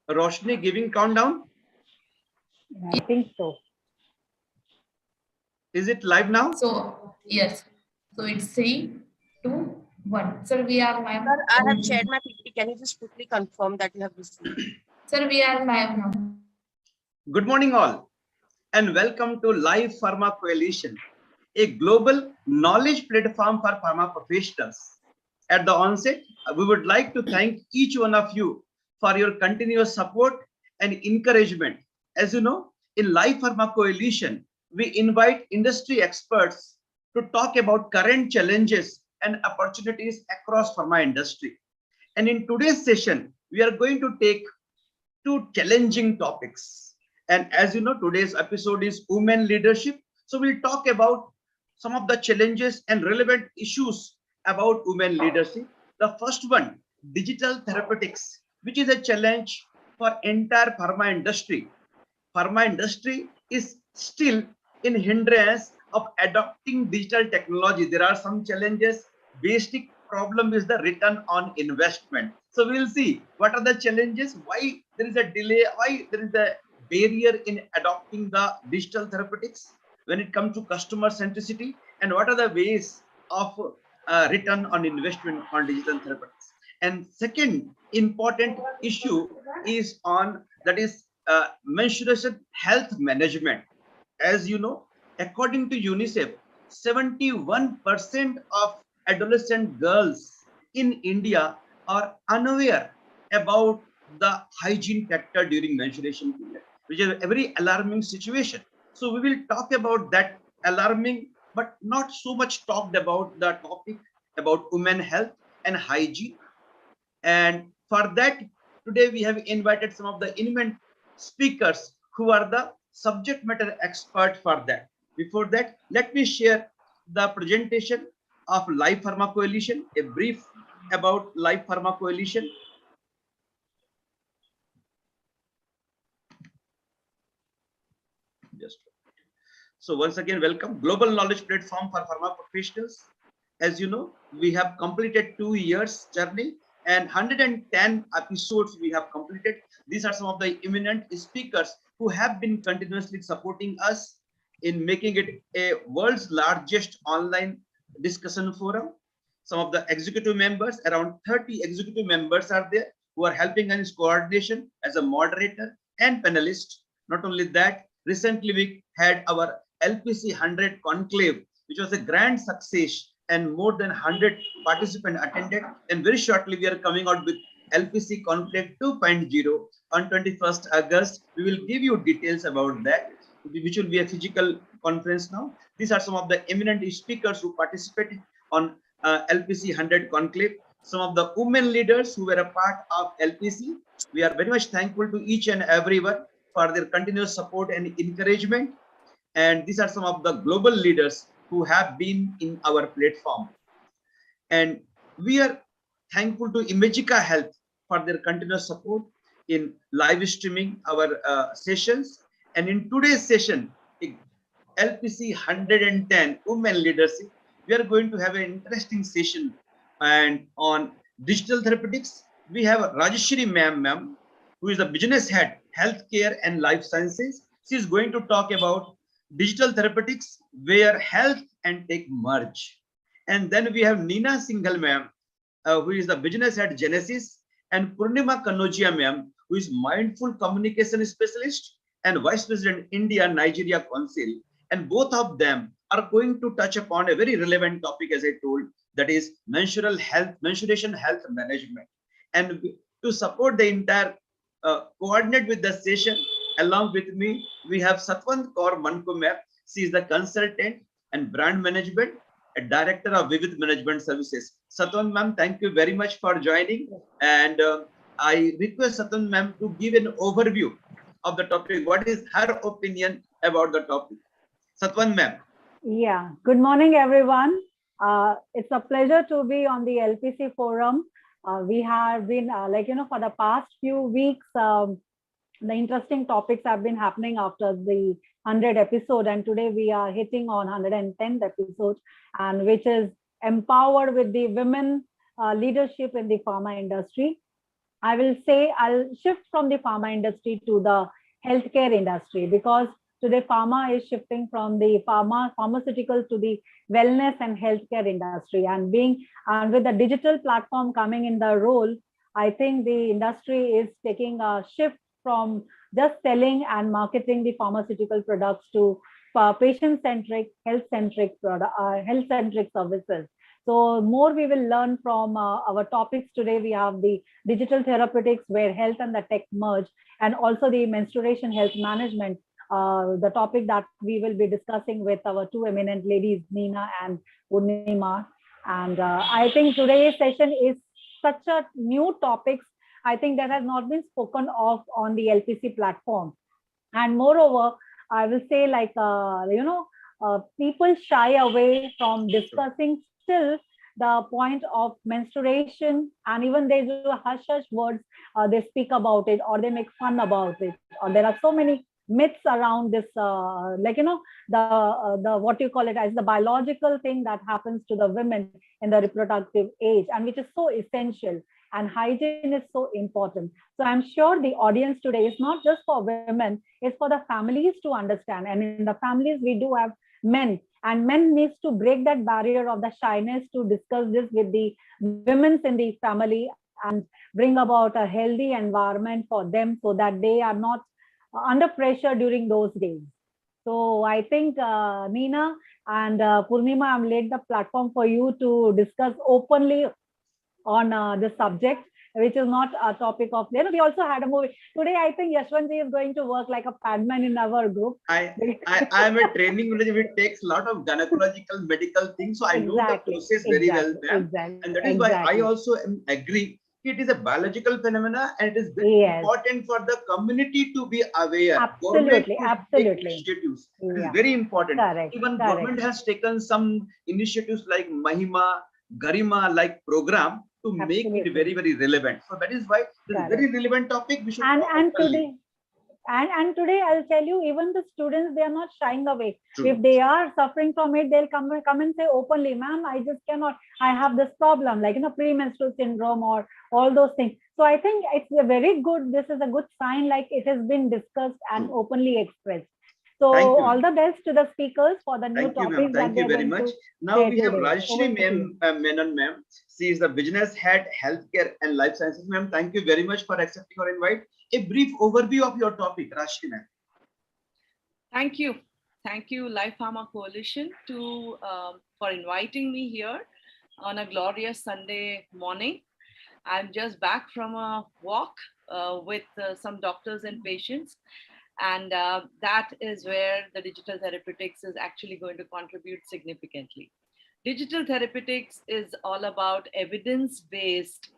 Roshni giving countdown. I think so. Is it live now? So, yes. So it's 3, 2, 1. Sir, we are live. Sir, I have shared my PPT. Can you just quickly confirm that you have received? Sir, we are live now. Good morning all and welcome to Live Pharma Coalition, a global knowledge platform for pharma professionals. At the onset, we would like to thank each one of you for your continuous support and encouragement. As you know, in Live Pharma Coalition, we invite industry experts to talk about current challenges and opportunities across pharma industry. And in today's session, we are going to take two challenging topics. And as you know, today's episode is women leadership. So we'll talk about some of the challenges and relevant issues about women leadership. The first one, digital therapeutics, which is a challenge for entire pharma industry. Pharma industry is still in hindrance of adopting digital technology. There are some challenges. Basic problem is the return on investment. So we'll see what are the challenges, why there is a delay, why there is a barrier in adopting the digital therapeutics when it comes to customer centricity, and what are the ways of return on investment on digital therapeutics. And second important issue is on that is menstruation health management. As you know, according to UNICEF, 71% of adolescent girls in India are unaware about the hygiene factor during menstruation period, which is a very alarming situation. So we will talk about that alarming, but not so much talked about the topic about women health and hygiene. And for that, today we have invited some of the eminent speakers who are the subject matter expert for that. Before that, let me share the presentation of Live Pharma Coalition, a brief about Live Pharma Coalition. So once again, welcome. Global knowledge platform for pharma professionals. As you know, we have completed 2 years journey and 110 episodes we have completed. These are some of the eminent speakers who have been continuously supporting us in making it a world's largest online discussion forum. Some of the executive members, around 30 executive members are there who are helping us in coordination as a moderator and panelist. Not only that, recently we had our LPC 100 conclave, which was a grand success and more than 100 participants attended. And very shortly we are coming out with LPC conclave 2.0 on 21st August. We will give you details about that, which will be a physical conference now. These are some of the eminent speakers who participated on LPC 100 conclave. Some of the women leaders who were a part of LPC. We are very much thankful to each and everyone for their continuous support and encouragement. And these are some of the global leaders who have been in our platform. And we are thankful to Imagica Health for their continuous support in live streaming our sessions. And in today's session, LPC 110 Women Leadership, we are going to have an interesting session. And on digital therapeutics, we have Rajeshri ma'am, who is the business head, healthcare and life sciences. She is going to talk about digital therapeutics, where health and tech merge. And then we have Neena Singhal ma'am, who is the business head Genesis, and Purnima Kanogia ma'am, who is mindful communication specialist and vice president India Nigeria Council. And both of them are going to touch upon a very relevant topic, as I told, that is menstruation health management. And to support the entire coordinate with the session, along with me, we have Satwant Kaur Manko ma'am. She is the consultant and brand management, a director of Vivid Management Services. Satwant ma'am, thank you very much for joining. And I request Satwant ma'am to give an overview of the topic. What is her opinion about the topic? Satwant ma'am. Yeah, good morning, everyone. It's a pleasure to be on the LPC forum. We have been, for the past few weeks, the interesting topics have been happening after the 100 episode, and today we are hitting on 110th episode, and which is empowered with the women leadership in the pharma industry. I will say I'll shift from the pharma industry to the healthcare industry, because today pharma is shifting from the pharmaceuticals to the wellness and healthcare industry. And with the digital platform coming in the role, I think the industry is taking a shift from just selling and marketing the pharmaceutical products to patient-centric, health-centric services. So more we will learn from our topics today. We have the digital therapeutics where health and the tech merge, and also the menstruation health management, the topic that we will be discussing with our two eminent ladies, Nina and Purnima. And I think today's session is such a new topics, I think, that has not been spoken of on the LPC platform. And moreover, I will say, like, people shy away from discussing still the point of menstruation, and even they do hush hush words, they speak about it, or they make fun about it, or there are so many myths around this, the what you call it as the biological thing that happens to the women in the reproductive age, and which is so essential, and hygiene is so important. So I'm sure the audience today is not just for women, it's for the families to understand. And in the families, we do have men, and men needs to break that barrier of the shyness to discuss this with the women in the family, and bring about a healthy environment for them, so that they are not under pressure during those days. So I think Neena and Purnima, I'm laid the platform for you to discuss openly on this subject, which is not a topic of, we also had a movie. Today, I think Yashwantji is going to work like a padman in our group. I am a training which takes a lot of gynecological medical things. So I know the process very well, ma'am. And that is why I also agree. It is a biological phenomena, and it is very important for the community to be aware. Absolutely, absolutely. Initiatives. It is very important. Correct, Even government has taken some initiatives like Mahima, Garima like program to make it very, very relevant. So that is why it is a very relevant topic. We should and today I'll tell you, even the students, they are not shying away. True. If they are suffering from it, they'll come and say openly, ma'am, I just cannot, I have this problem, like, premenstrual syndrome or all those things. So I think it's a very good, this is a good sign, like it has been discussed and openly expressed. So all the best to the speakers for the new topics. Thank you very much. Now we have Rajshri Menon, ma'am. She is the business head, healthcare and life sciences. Ma'am, thank you very much for accepting our invite. A brief overview of your topic, Rajshri ma'am. Thank you. Thank you, Life Pharma Coalition, for inviting me here on a glorious Sunday morning. I'm just back from a walk with some doctors and patients. And that is where the digital therapeutics is actually going to contribute significantly. Digital therapeutics is all about evidence-based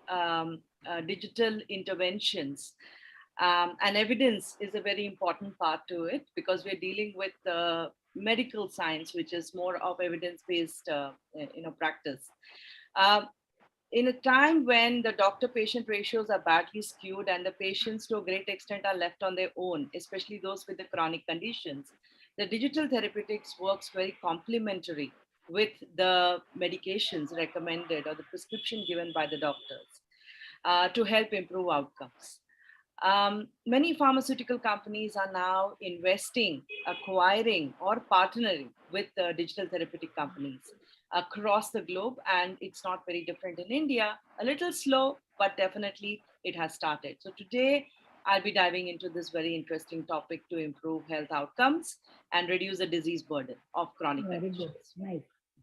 digital interventions. And evidence is a very important part to it, because we're dealing with medical science, which is more of evidence-based practice. In a time when the doctor-patient ratios are badly skewed and the patients to a great extent are left on their own, especially those with the chronic conditions, the digital therapeutics works very complementary with the medications recommended or the prescription given by the doctors to help improve outcomes. Many pharmaceutical companies are now investing, acquiring, or partnering with digital therapeutic companies across the globe, and it's not very different in India. A little slow, but definitely it has started. So today I'll be diving into this very interesting topic to improve health outcomes and reduce the disease burden of chronic conditions. Nice.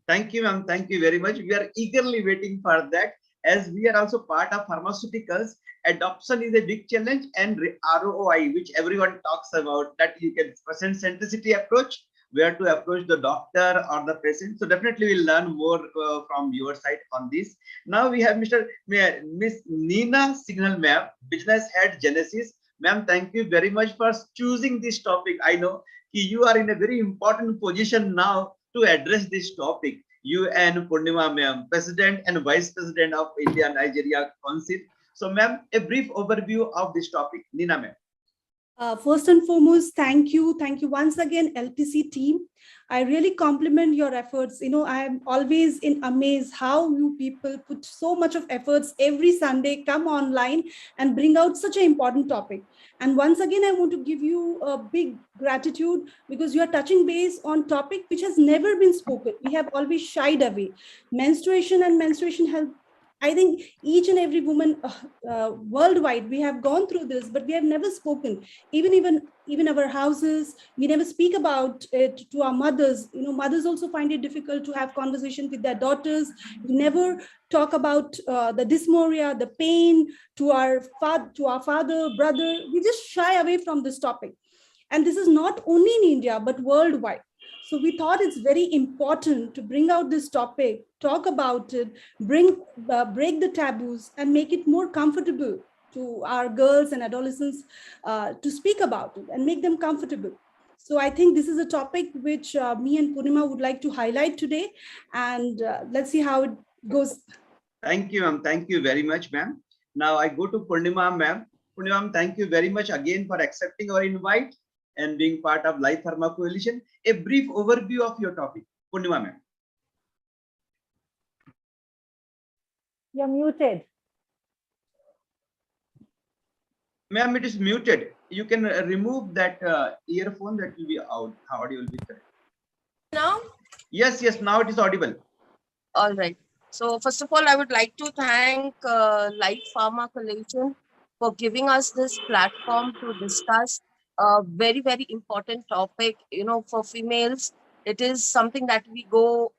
Thank you, ma'am. Thank you very much. We are eagerly waiting for that. As we are also part of pharmaceuticals, adoption is a big challenge, and ROI, which everyone talks about, that you can percent centricity approach, where to approach the doctor or the patient. So definitely we'll learn more from your side on this. Now we have Miss Nina Signal, ma'am, business head Genesis. Ma'am, thank you very much for choosing this topic. I know you are in a very important position now to address this topic. You and Purnima, ma'am, President and Vice President of India-Nigeria Council. So, ma'am, a brief overview of this topic. Nina, ma'am. First and foremost, thank you. Thank you once again, LPC team. I really compliment your efforts. I am always in amaze how you people put so much of efforts every Sunday, come online and bring out such an important topic. And once again, I want to give you a big gratitude because you are touching base on topic which has never been spoken. We have always shied away. Menstruation and menstruation health. I think each and every woman worldwide, we have gone through this, but we have never spoken. Even our houses, we never speak about it to our mothers. Mothers also find it difficult to have conversation with their daughters. We never talk about the dysmorphia, the pain to our father, brother. We just shy away from this topic. And this is not only in India, but worldwide. So we thought it's very important to bring out this topic, talk about it, break the taboos, and make it more comfortable to our girls and adolescents to speak about it and make them comfortable. So I think this is a topic which me and Purnima would like to highlight today, and let's see how it goes. Thank you, ma'am. Thank you very much, ma'am. Now I go to Purnima, ma'am. Purnima, ma'am, thank you very much again for accepting our invite and being part of Life Pharma Coalition. A brief overview of your topic, Purnima, ma'am. You're muted. Ma'am, it is muted. You can remove that earphone. That will be out. Audio will be correct. Now? Yes, yes. Now it is audible. All right. So first of all, I would like to thank Life Pharma Coalition for giving us this platform to discuss a very, very important topic. For females, it is something that we go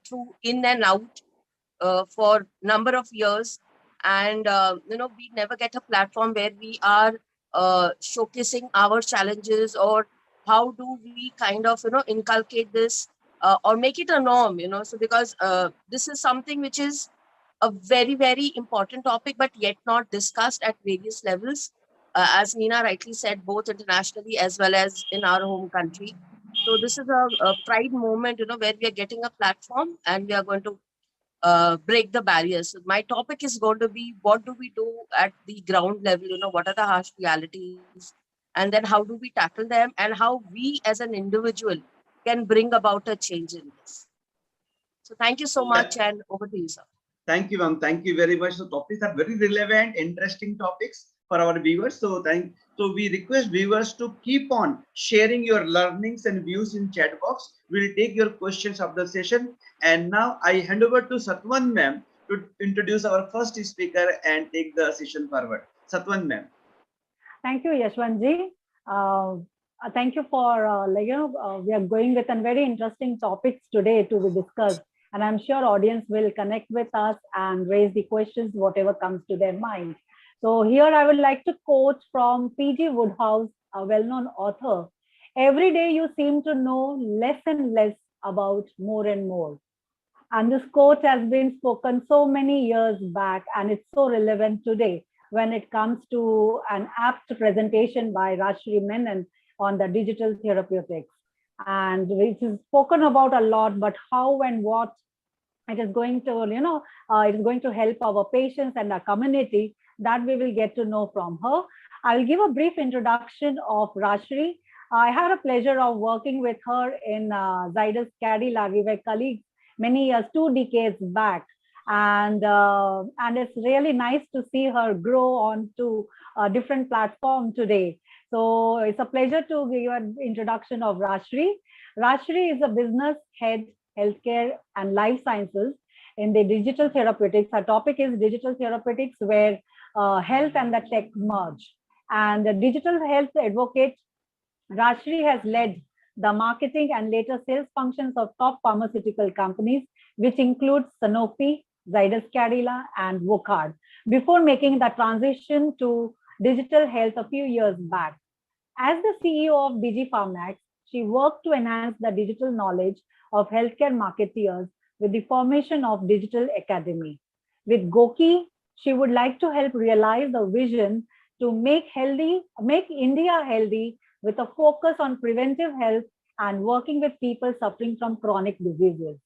through in and out for number of years. And, we never get a platform where we are showcasing our challenges, or how do we kind of, inculcate this or make it a norm, so because this is something which is a very, very important topic, but yet not discussed at various levels, as Nina rightly said, both internationally as well as in our home country. So this is a pride moment, where we are getting a platform and we are going to break the barriers. So my topic is going to be, what do we do at the ground level? What are the harsh realities? And then how do we tackle them, and how we as an individual can bring about a change in this. So thank you so much, and over to you, sir. Thank you, ma'am. Thank you very much. The topics are very relevant, interesting topics for our viewers. So we request viewers to keep on sharing your learnings and views in chat box. We'll take your questions of the session. And now I hand over to Satwan ma'am to introduce our first speaker and take the session forward. Satwan ma'am. Thank you, Yashwantji. Thank you for, we are going with a very interesting topics today to be discussed. And I'm sure audience will connect with us and raise the questions, whatever comes to their mind. So here I would like to quote from P.G. Woodhouse, a well-known author. Every day you seem to know less and less about more and more. And this quote has been spoken so many years back, and it's so relevant today when it comes to an apt presentation by Rashri Menon on the digital therapeutics, and which is spoken about a lot, but how and what it is going to, it is going to help our patients and our community, that we will get to know from her. I will give a brief introduction of Rashri. I had a pleasure of working with her in Zydus Cadila. We were colleagues many years, 2 decades back. And it's really nice to see her grow onto a different platform today. So it's a pleasure to give an introduction of Rashri. Rashri is a business head, healthcare and life sciences in the digital therapeutics. Our topic is digital therapeutics, where health and the tech merge. And the digital health advocate, Rashri has led the marketing and later sales functions of top pharmaceutical companies, which includes Sanofi, Zydus Cadila, and Wockhardt, before making the transition to digital health a few years back. As the CEO of DigiPharmax, she worked to enhance the digital knowledge of healthcare marketeers with the formation of Digital Academy. With Goki, she would like to help realize the vision to make India healthy with a focus on preventive health and working with people suffering from chronic diseases.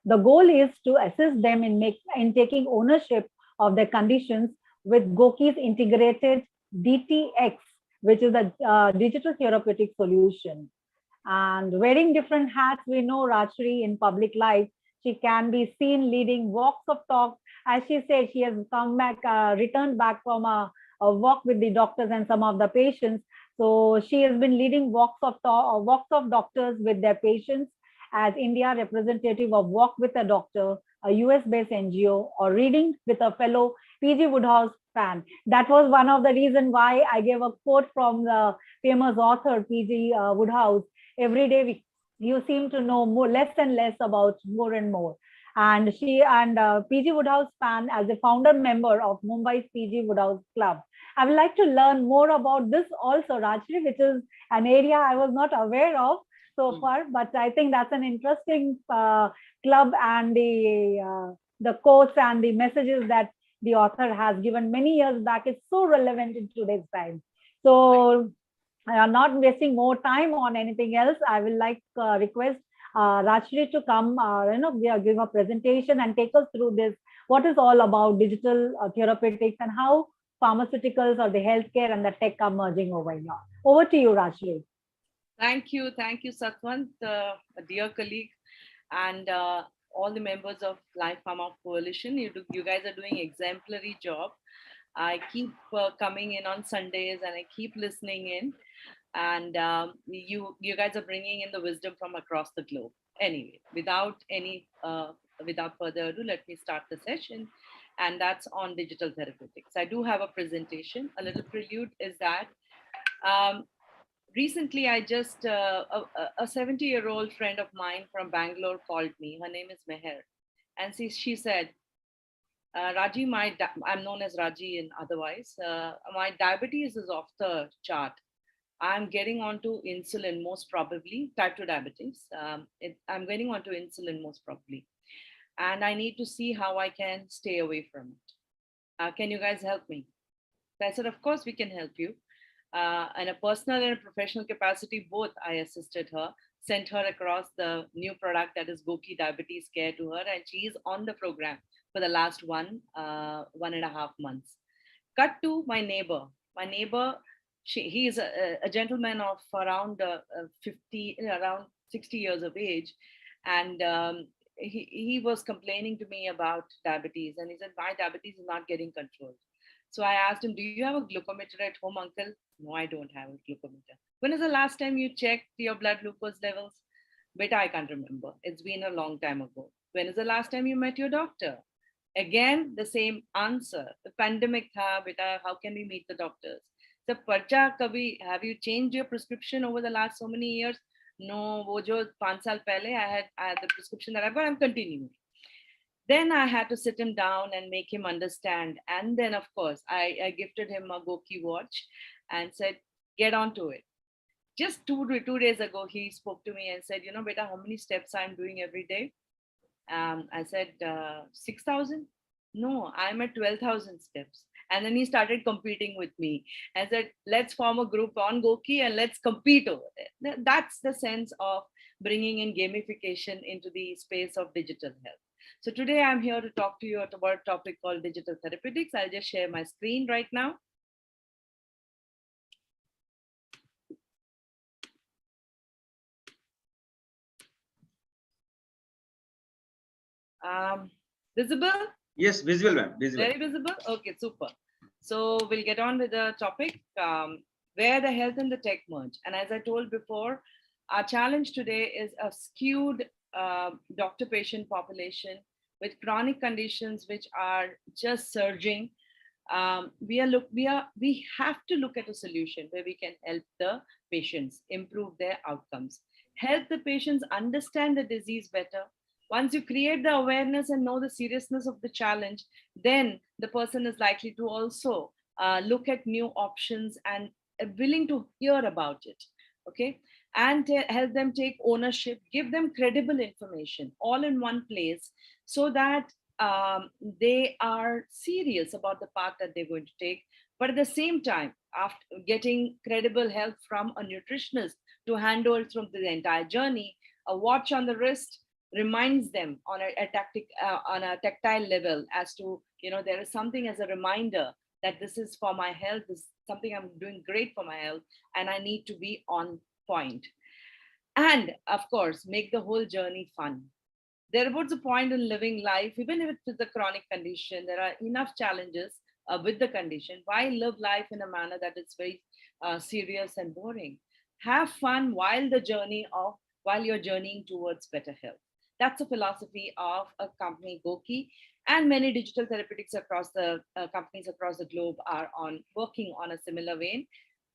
The goal is to assist them in taking ownership of their conditions with Goki's integrated DTX which is a digital therapeutic solution. And wearing different hats, we know Rajshri in public life, she can be seen leading walks of talk. As she said, she has come back, returned back from a walk with the doctors and some of the patients. So she has been leading walks of doctors with their patients as India representative of Walk with a Doctor, a US-based NGO, or reading with a fellow PG Woodhouse fan. That was one of the reasons why I gave a quote from the famous author PG Woodhouse. Every day you seem to know more, less and less about more and more. And she and PG Woodhouse fan as a founder member of Mumbai's PG Woodhouse Club. I would like to learn more about this also, Rajshri, which is an area I was not aware of so far, but I think that's an interesting club, and the quotes and the messages that the author has given many years back is so relevant in today's time. So not wasting more time on anything else, I will like request Rajshri to come, give a presentation and take us through this, what is all about digital therapeutics and how pharmaceuticals or the healthcare and the tech are merging over here. Over to you, Rajshri. Thank you, Satwant, a dear colleague, and all the members of Life Pharma Coalition. You guys are doing exemplary job. I keep coming in on Sundays and I keep listening in, and you guys are bringing in the wisdom from across the globe. Anyway, without further ado, let me start the session, and that's on digital therapeutics. I do have a presentation. A little prelude is that recently I just a 70-year-old friend of mine from Bangalore called me. Her name is Meher, and she said, Raji, I'm known as Raji and otherwise, my diabetes is off the chart. I'm getting onto insulin most probably, type 2 diabetes. I'm getting onto insulin most probably. And I need to see how I can stay away from it. Can you guys help me? So I said, of course we can help you. In a personal and a professional capacity, both, I assisted her, sent her across the new product that is Goki Diabetes Care to her, and she is on the program for the last 1.5 months. Cut to my neighbor. My neighbor, he is a gentleman of around 60 years of age, and he was complaining to me about diabetes, and he said, my diabetes is not getting controlled. So I asked him, do you have a glucometer at home, uncle? No, I don't have a glucometer. When is the last time you checked your blood glucose levels? Beta, I can't remember. It's been a long time ago. When is the last time you met your doctor? Again, the same answer. The pandemic tha, beta, how can we meet the doctors? So, Parcha, kabhi, have you changed your prescription over the last so many years? No, wo jo 5 saal pehle, I had the prescription that I've got, I'm continuing. Then I had to sit him down and make him understand. And then, of course, I gifted him a Goki watch and said, get on to it. Just two days ago, he spoke to me and said, you know, beta, how many steps I'm doing every day? I said, 6,000? No, I'm at 12,000 steps. And then he started competing with me and said, let's form a group on Goki and let's compete over there. That's the sense of bringing in gamification into the space of digital health. So today I'm here to talk to you about a topic called digital therapeutics. I'll just share my screen right now. Visible? Yes, visible, ma'am. Visible. Very visible? Okay, super. So we'll get on with the topic, where the health and the tech merge. And as I told before, our challenge today is a skewed doctor-patient population with chronic conditions which are just surging. We have to look at a solution where we can help the patients improve their outcomes, help the patients understand the disease better. Once you create the awareness and know the seriousness of the challenge, then the person is likely to also look at new options and willing to hear about it. Okay, and help them take ownership, give them credible information all in one place, so that they are serious about the path that they're going to take. But at the same time, after getting credible help from a nutritionist to handle through the entire journey, a watch on the wrist reminds them on a tactile level as to, you know, there is something as a reminder that this is for my health, this is something I'm doing great for my health, and I need to be on point. And of course, make the whole journey fun. There was a point in living life, even if it's a chronic condition, there are enough challenges with the condition. Why live life in a manner that is very serious and boring? Have fun while you're journeying towards better health. That's a philosophy of a company, Goki, and many digital therapeutics across the companies across the globe are working on a similar vein.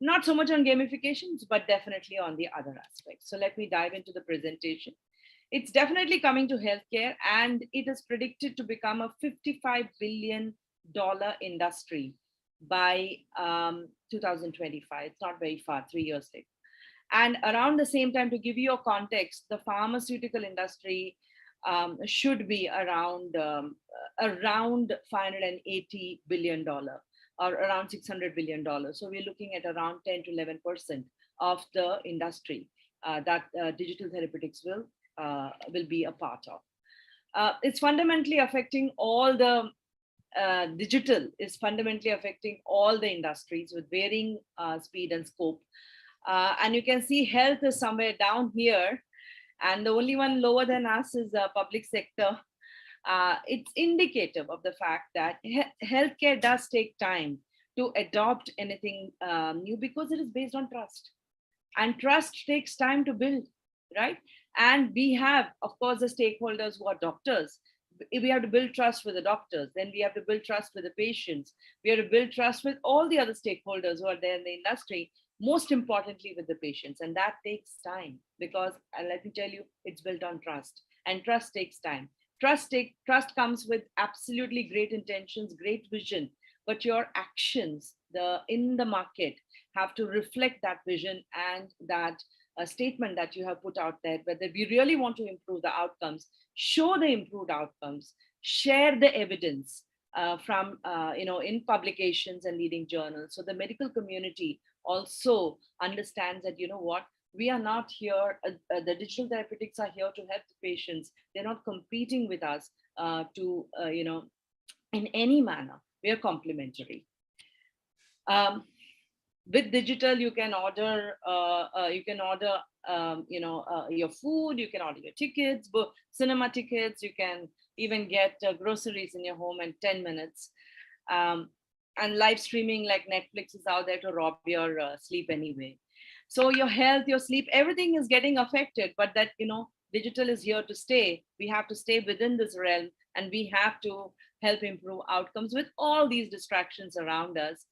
Not so much on gamifications, but definitely on the other aspects. So let me dive into the presentation. It's definitely coming to healthcare, and it is predicted to become a $55 billion industry by 2025. It's not very far, 3 years later. And around the same time, to give you a context, the pharmaceutical industry should be around $580 billion or around $600 billion. So we're looking at around 10 to 11% of the industry that digital therapeutics will be a part of. It's fundamentally affecting all the digital is fundamentally affecting all the industries with varying speed and scope. And you can see health is somewhere down here, and the only one lower than us is the public sector. It's indicative of the fact that healthcare does take time to adopt anything new, because it is based on trust, and trust takes time to build, right? And we have, of course, the stakeholders who are doctors. We have to build trust with the doctors, then we have to build trust with the patients, we have to build trust with all the other stakeholders who are there in the industry, most importantly with the patients. And that takes time, because let me tell you, it's built on trust, and trust takes time. Trust comes with absolutely great intentions, great vision, but your actions in the market have to reflect that vision and that statement that you have put out there, whether we really want to improve the outcomes, show the improved outcomes, share the evidence from in publications and leading journals. So the medical community also understands that, you know what, we are not here, the digital therapeutics are here to help the patients. They're not competing with us in any manner. We are complementary. With digital, you can order your food, you can order your tickets, cinema tickets, you can even get groceries in your home in 10 minutes. And live streaming like Netflix is out there to rob your sleep anyway. So your health, your sleep, everything is getting affected, but that, digital is here to stay. We have to stay within this realm, and we have to help improve outcomes with all these distractions around us.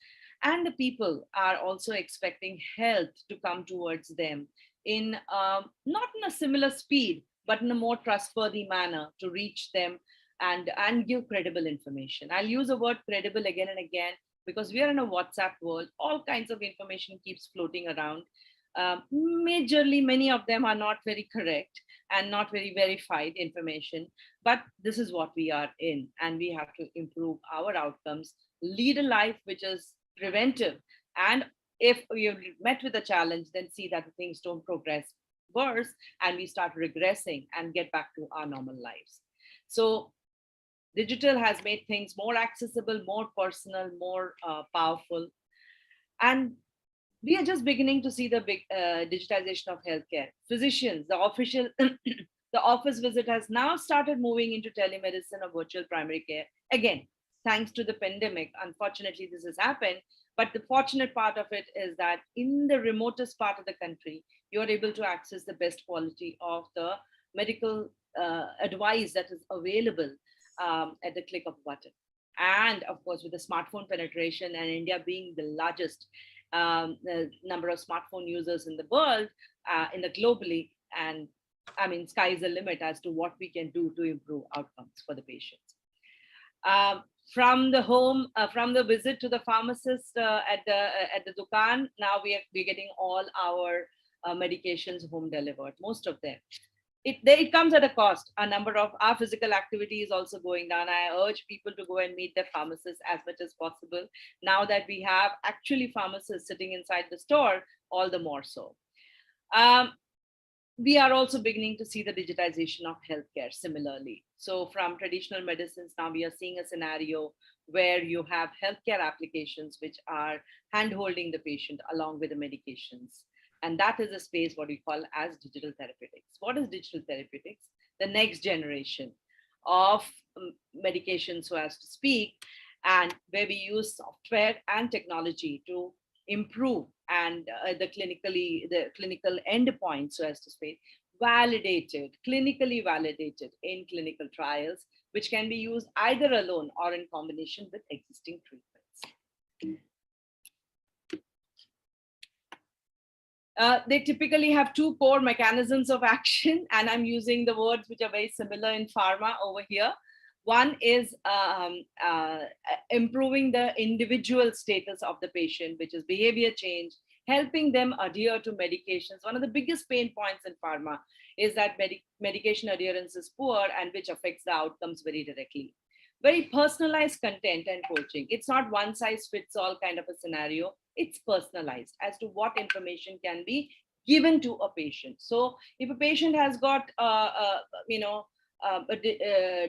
And the people are also expecting health to come towards them in not in a similar speed, but in a more trustworthy manner to reach them and give credible information. I'll use the word credible again and again, because we are in a WhatsApp world. All kinds of information keeps floating around. Majorly, many of them are not very correct and not very verified information, but this is what we are in, and we have to improve our outcomes, lead a life which is preventive, and if you're met with a challenge, then see that things don't progress worse and we start regressing and get back to our normal lives. So digital has made things more accessible, more personal, more powerful, and we are just beginning to see the big digitization of healthcare. Physicians, the official the office visit has now started moving into telemedicine or virtual primary care. Again, thanks to the pandemic, unfortunately, this has happened. But the fortunate part of it is that in the remotest part of the country, you're able to access the best quality of the medical advice that is available at the click of a button. And of course, with the smartphone penetration and India being the largest the number of smartphone users in the world, in the globally, and I mean, sky is the limit as to what we can do to improve outcomes for the patients. From the home, from the visit to the pharmacist at the dukan, now we're getting all our medications home delivered, most of them. It comes at a cost. A number of our physical activity is also going down. I urge people to go and meet their pharmacists as much as possible. Now that we have actually pharmacists sitting inside the store, all the more so. We are also beginning to see the digitization of healthcare similarly. So from traditional medicines, now we are seeing a scenario where you have healthcare applications which are hand-holding the patient along with the medications. And that is a space what we call as digital therapeutics. What is digital therapeutics? The next generation of medication, so as to speak, and where we use software and technology to improve and the clinical endpoints, so as to speak, clinically validated in clinical trials, which can be used either alone or in combination with existing treatments. They typically have two core mechanisms of action, and I'm using the words which are very similar in pharma over here. One is improving the individual status of the patient, which is behavior change, helping them adhere to medications. One of the biggest pain points in pharma is that medication adherence is poor, and which affects the outcomes very directly. Very personalized content and coaching. It's not one size fits all kind of a scenario. It's personalized as to what information can be given to a patient. So if a patient has got,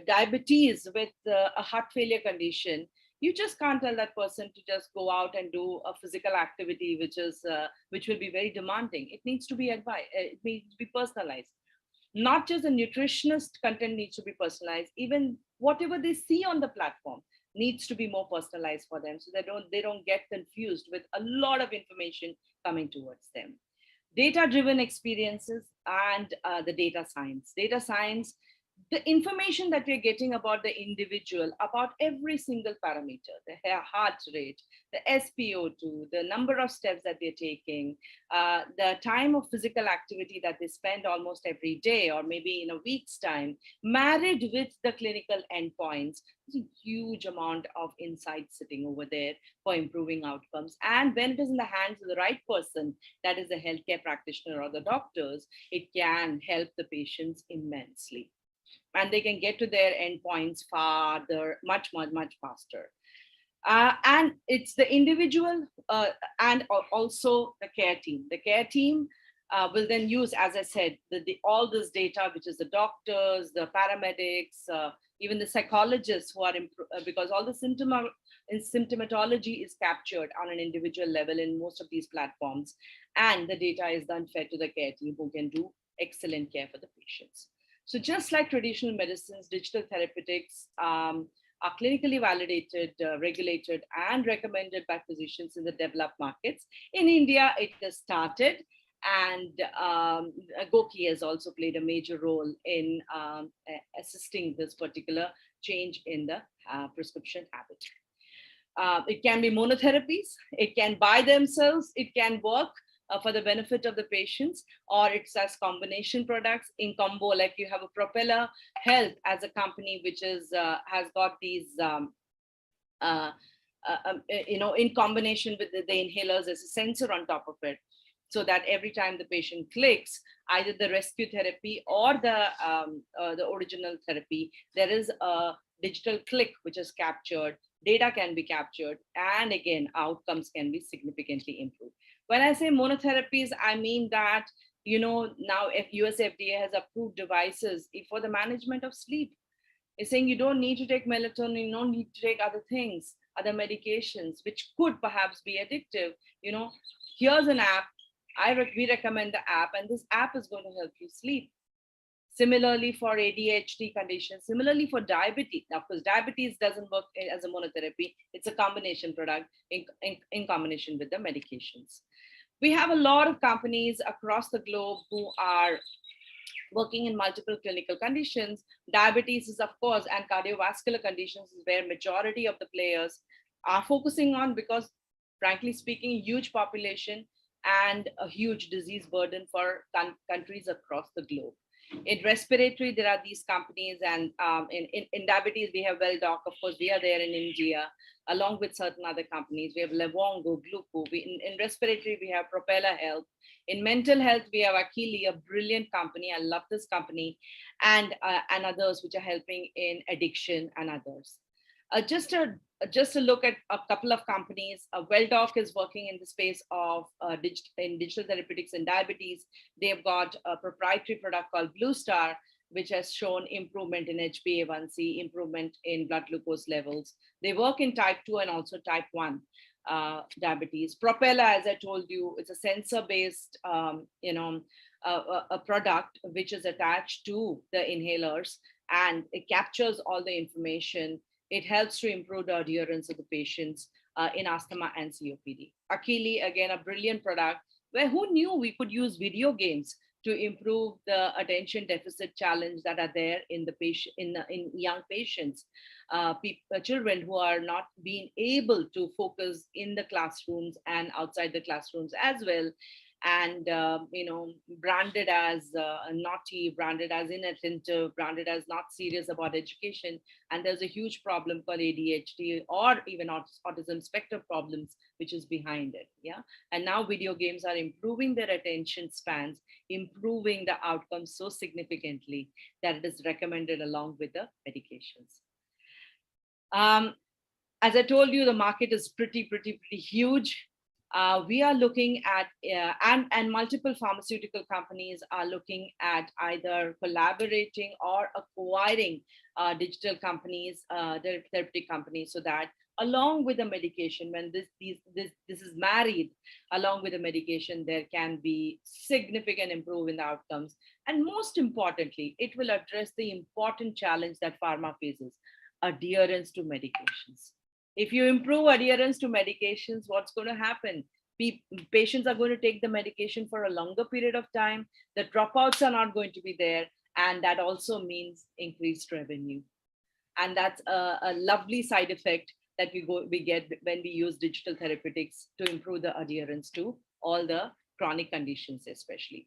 diabetes with a heart failure condition, you just can't tell that person to just go out and do a physical activity which will be very demanding. It needs to be advised. It needs to be personalized. Not just the nutritionist content needs to be personalized. Even whatever they see on the platform needs to be more personalized for them, so they don't get confused with a lot of information coming towards them. Data-driven experiences and the data science. Data science, the information that we're getting about the individual, about every single parameter, the heart rate, the SpO2, the number of steps that they're taking, the time of physical activity that they spend almost every day or maybe in a week's time, married with the clinical endpoints, there's a huge amount of insight sitting over there for improving outcomes. And when it is in the hands of the right person, that is the healthcare practitioner or the doctors, it can help the patients immensely. And they can get to their endpoints farther, much faster. And it's the individual and also the care team. The care team will then use, as I said, all this data, which is the doctors, the paramedics, even the psychologists who are, because all the symptomatology is captured on an individual level in most of these platforms. And the data is then fed to the care team who can do excellent care for the patients. So just like traditional medicines, digital therapeutics are clinically validated, regulated, and recommended by physicians in the developed markets. In India, it has started, and Goki has also played a major role in assisting this particular change in the prescription habit. It can be monotherapies, it can by themselves, it can work for the benefit of the patients, or it's as combination products in combo, like you have a Propeller Health as a company which is has got these in combination with the inhalers, there's a sensor on top of it, so that every time the patient clicks either the rescue therapy or the original therapy, there is a digital click which is captured, data can be captured, and again outcomes can be significantly improved. When I say monotherapies, I mean that, now if US FDA has approved devices for the management of sleep. It's saying you don't need to take melatonin, you don't need to take other things, other medications, which could perhaps be addictive. Here's an app. We recommend the app, and this app is going to help you sleep. Similarly for ADHD conditions, similarly for diabetes. Now, of course, diabetes doesn't work as a monotherapy. It's a combination product in combination with the medications. We have a lot of companies across the globe who are working in multiple clinical conditions. Diabetes is, of course, and cardiovascular conditions is where majority of the players are focusing on, because frankly speaking, huge population and a huge disease burden for countries across the globe. In respiratory, there are these companies, and in diabetes, we have Welldoc. Of course, we are there in India, along with certain other companies. We have Levongo, Gluco. In respiratory, we have Propeller Health. In mental health, we have Akili, a brilliant company. I love this company, and others which are helping in addiction and others. Just a just to look at a couple of companies, Welldoc is working in the space of digital therapeutics and diabetes. They've got a proprietary product called Blue Star, which has shown improvement in HbA1c, improvement in blood glucose levels. They work in type 2 and also type 1 diabetes. Propeller, as I told you, it's a sensor-based, a product which is attached to the inhalers, and it captures all the information. It helps to improve the adherence of the patients in asthma and COPD. Akili, again, a brilliant product where who knew we could use video games to improve the attention deficit challenge that are there in the patient, in young patients, children who are not being able to focus in the classrooms and outside the classrooms as well, and branded as naughty, branded as inattentive, branded as not serious about education. And there's a huge problem called ADHD or even autism spectrum problems, which is behind it. Yeah. And now video games are improving their attention spans, improving the outcomes so significantly that it is recommended along with the medications. As I told you, the market is pretty huge. We are looking at, and multiple pharmaceutical companies are looking at either collaborating or acquiring digital companies, therapeutic companies, so that along with the medication, when this is married along with the medication, there can be significant improvement in the outcomes. And most importantly, it will address the important challenge that pharma faces: adherence to medications. If you improve adherence to medications, what's going to happen? Patients are going to take the medication for a longer period of time. The dropouts are not going to be there. And that also means increased revenue. And that's a lovely side effect that we get when we use digital therapeutics to improve the adherence to all the chronic conditions, especially.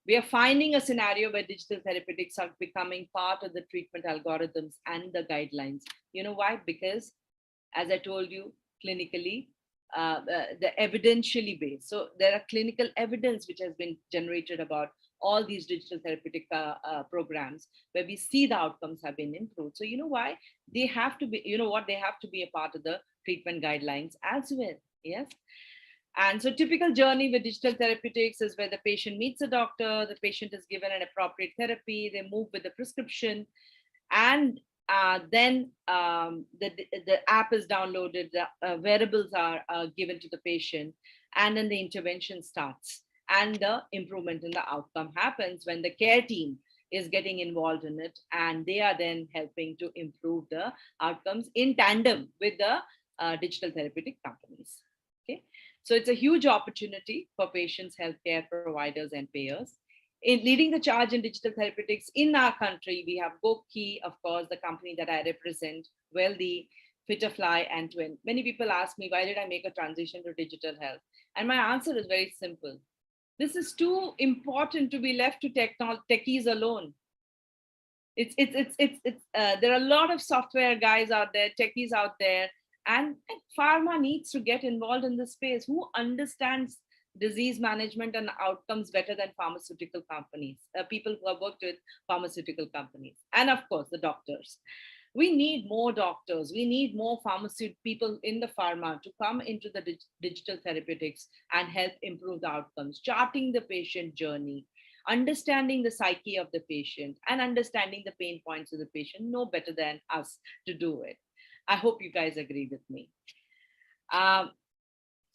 We are finding a scenario where digital therapeutics are becoming part of the treatment algorithms and the guidelines. You know why? Because, as I told you, clinically, the evidentially based. So there are clinical evidence which has been generated about all these digital therapeutic programs where we see the outcomes have been improved. So you know why? They have to be, they have to be a part of the treatment guidelines as well. Yes. And so typical journey with digital therapeutics is where the patient meets a doctor, the patient is given an appropriate therapy, they move with the prescription, and then the app is downloaded, the wearables are given to the patient, and then the intervention starts. And the improvement in the outcome happens when the care team is getting involved in it, and they are then helping to improve the outcomes in tandem with the digital therapeutic companies. Okay, so it's a huge opportunity for patients, healthcare providers, and payers. In leading the charge in digital therapeutics in our country, we have GoKey, of course, the company that I represent, Wealthy, Fitterfly, and Twin. Many people ask me, why did I make a transition to digital health? And my answer is very simple. This is too important to be left to techies alone. There are a lot of software guys out there, techies out there, and pharma needs to get involved in this space. Who understands disease management and outcomes better than pharmaceutical companies, people who have worked with pharmaceutical companies, and of course the doctors. We need more doctors, we need more pharmaceutical people in the pharma to come into the digital therapeutics and help improve the outcomes, charting the patient journey, understanding the psyche of the patient, and understanding the pain points of the patient, no better than us to do it. I hope you guys agree with me.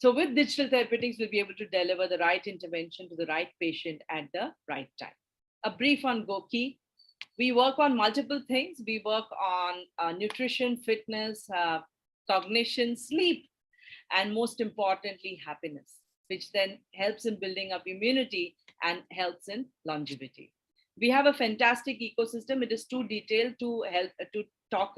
So with digital therapeutics, we'll be able to deliver the right intervention to the right patient at the right time. A brief on GoKey. We work on multiple things. We work on nutrition, fitness, cognition, sleep, and most importantly, happiness, which then helps in building up immunity and helps in longevity. We have a fantastic ecosystem. It is too detailed to help to talk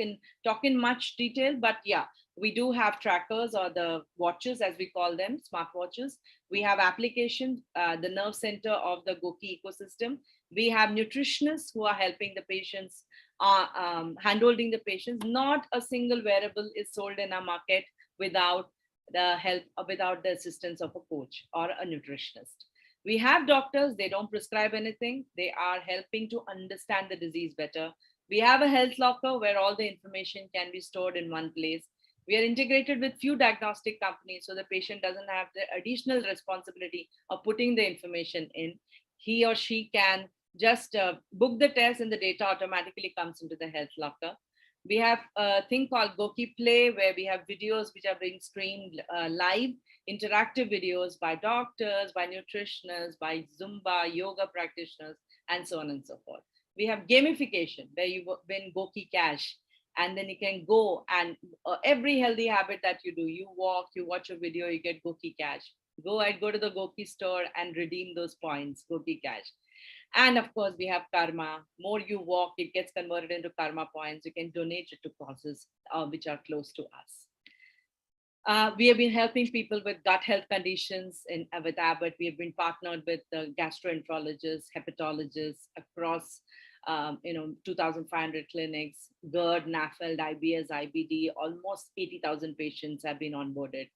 in much detail, but yeah, we do have trackers, or the watches as we call them, smartwatches. We have applications, the nerve center of the GoKey ecosystem. We have nutritionists who are helping the patients, handholding the patients. Not a single wearable is sold in our market without the help, without the assistance of a coach or a nutritionist. We have doctors, they don't prescribe anything. They are helping to understand the disease better. We have a health locker where all the information can be stored in one place. We are integrated with few diagnostic companies, so the patient doesn't have the additional responsibility of putting the information in. He or she can just book the test and the data automatically comes into the health locker. We have a thing called Goki Play, where we have videos which are being streamed live, interactive videos by doctors, by nutritionists, by Zumba, yoga practitioners, and so on and so forth. We have gamification, where you win Goki Cash, and then you can go and every healthy habit that you do, you walk, you watch a video, you get Goki Cash. Go to the Goki store and redeem those points, Goki Cash. And of course, we have karma. More you walk, it gets converted into karma points. You can donate it to causes which are close to us. We have been helping people with gut health conditions with Abbott. We have been partnered with gastroenterologists, hepatologists across 2,500 clinics, GERD, NAFLD, IBS, IBD, almost 80,000 patients have been onboarded.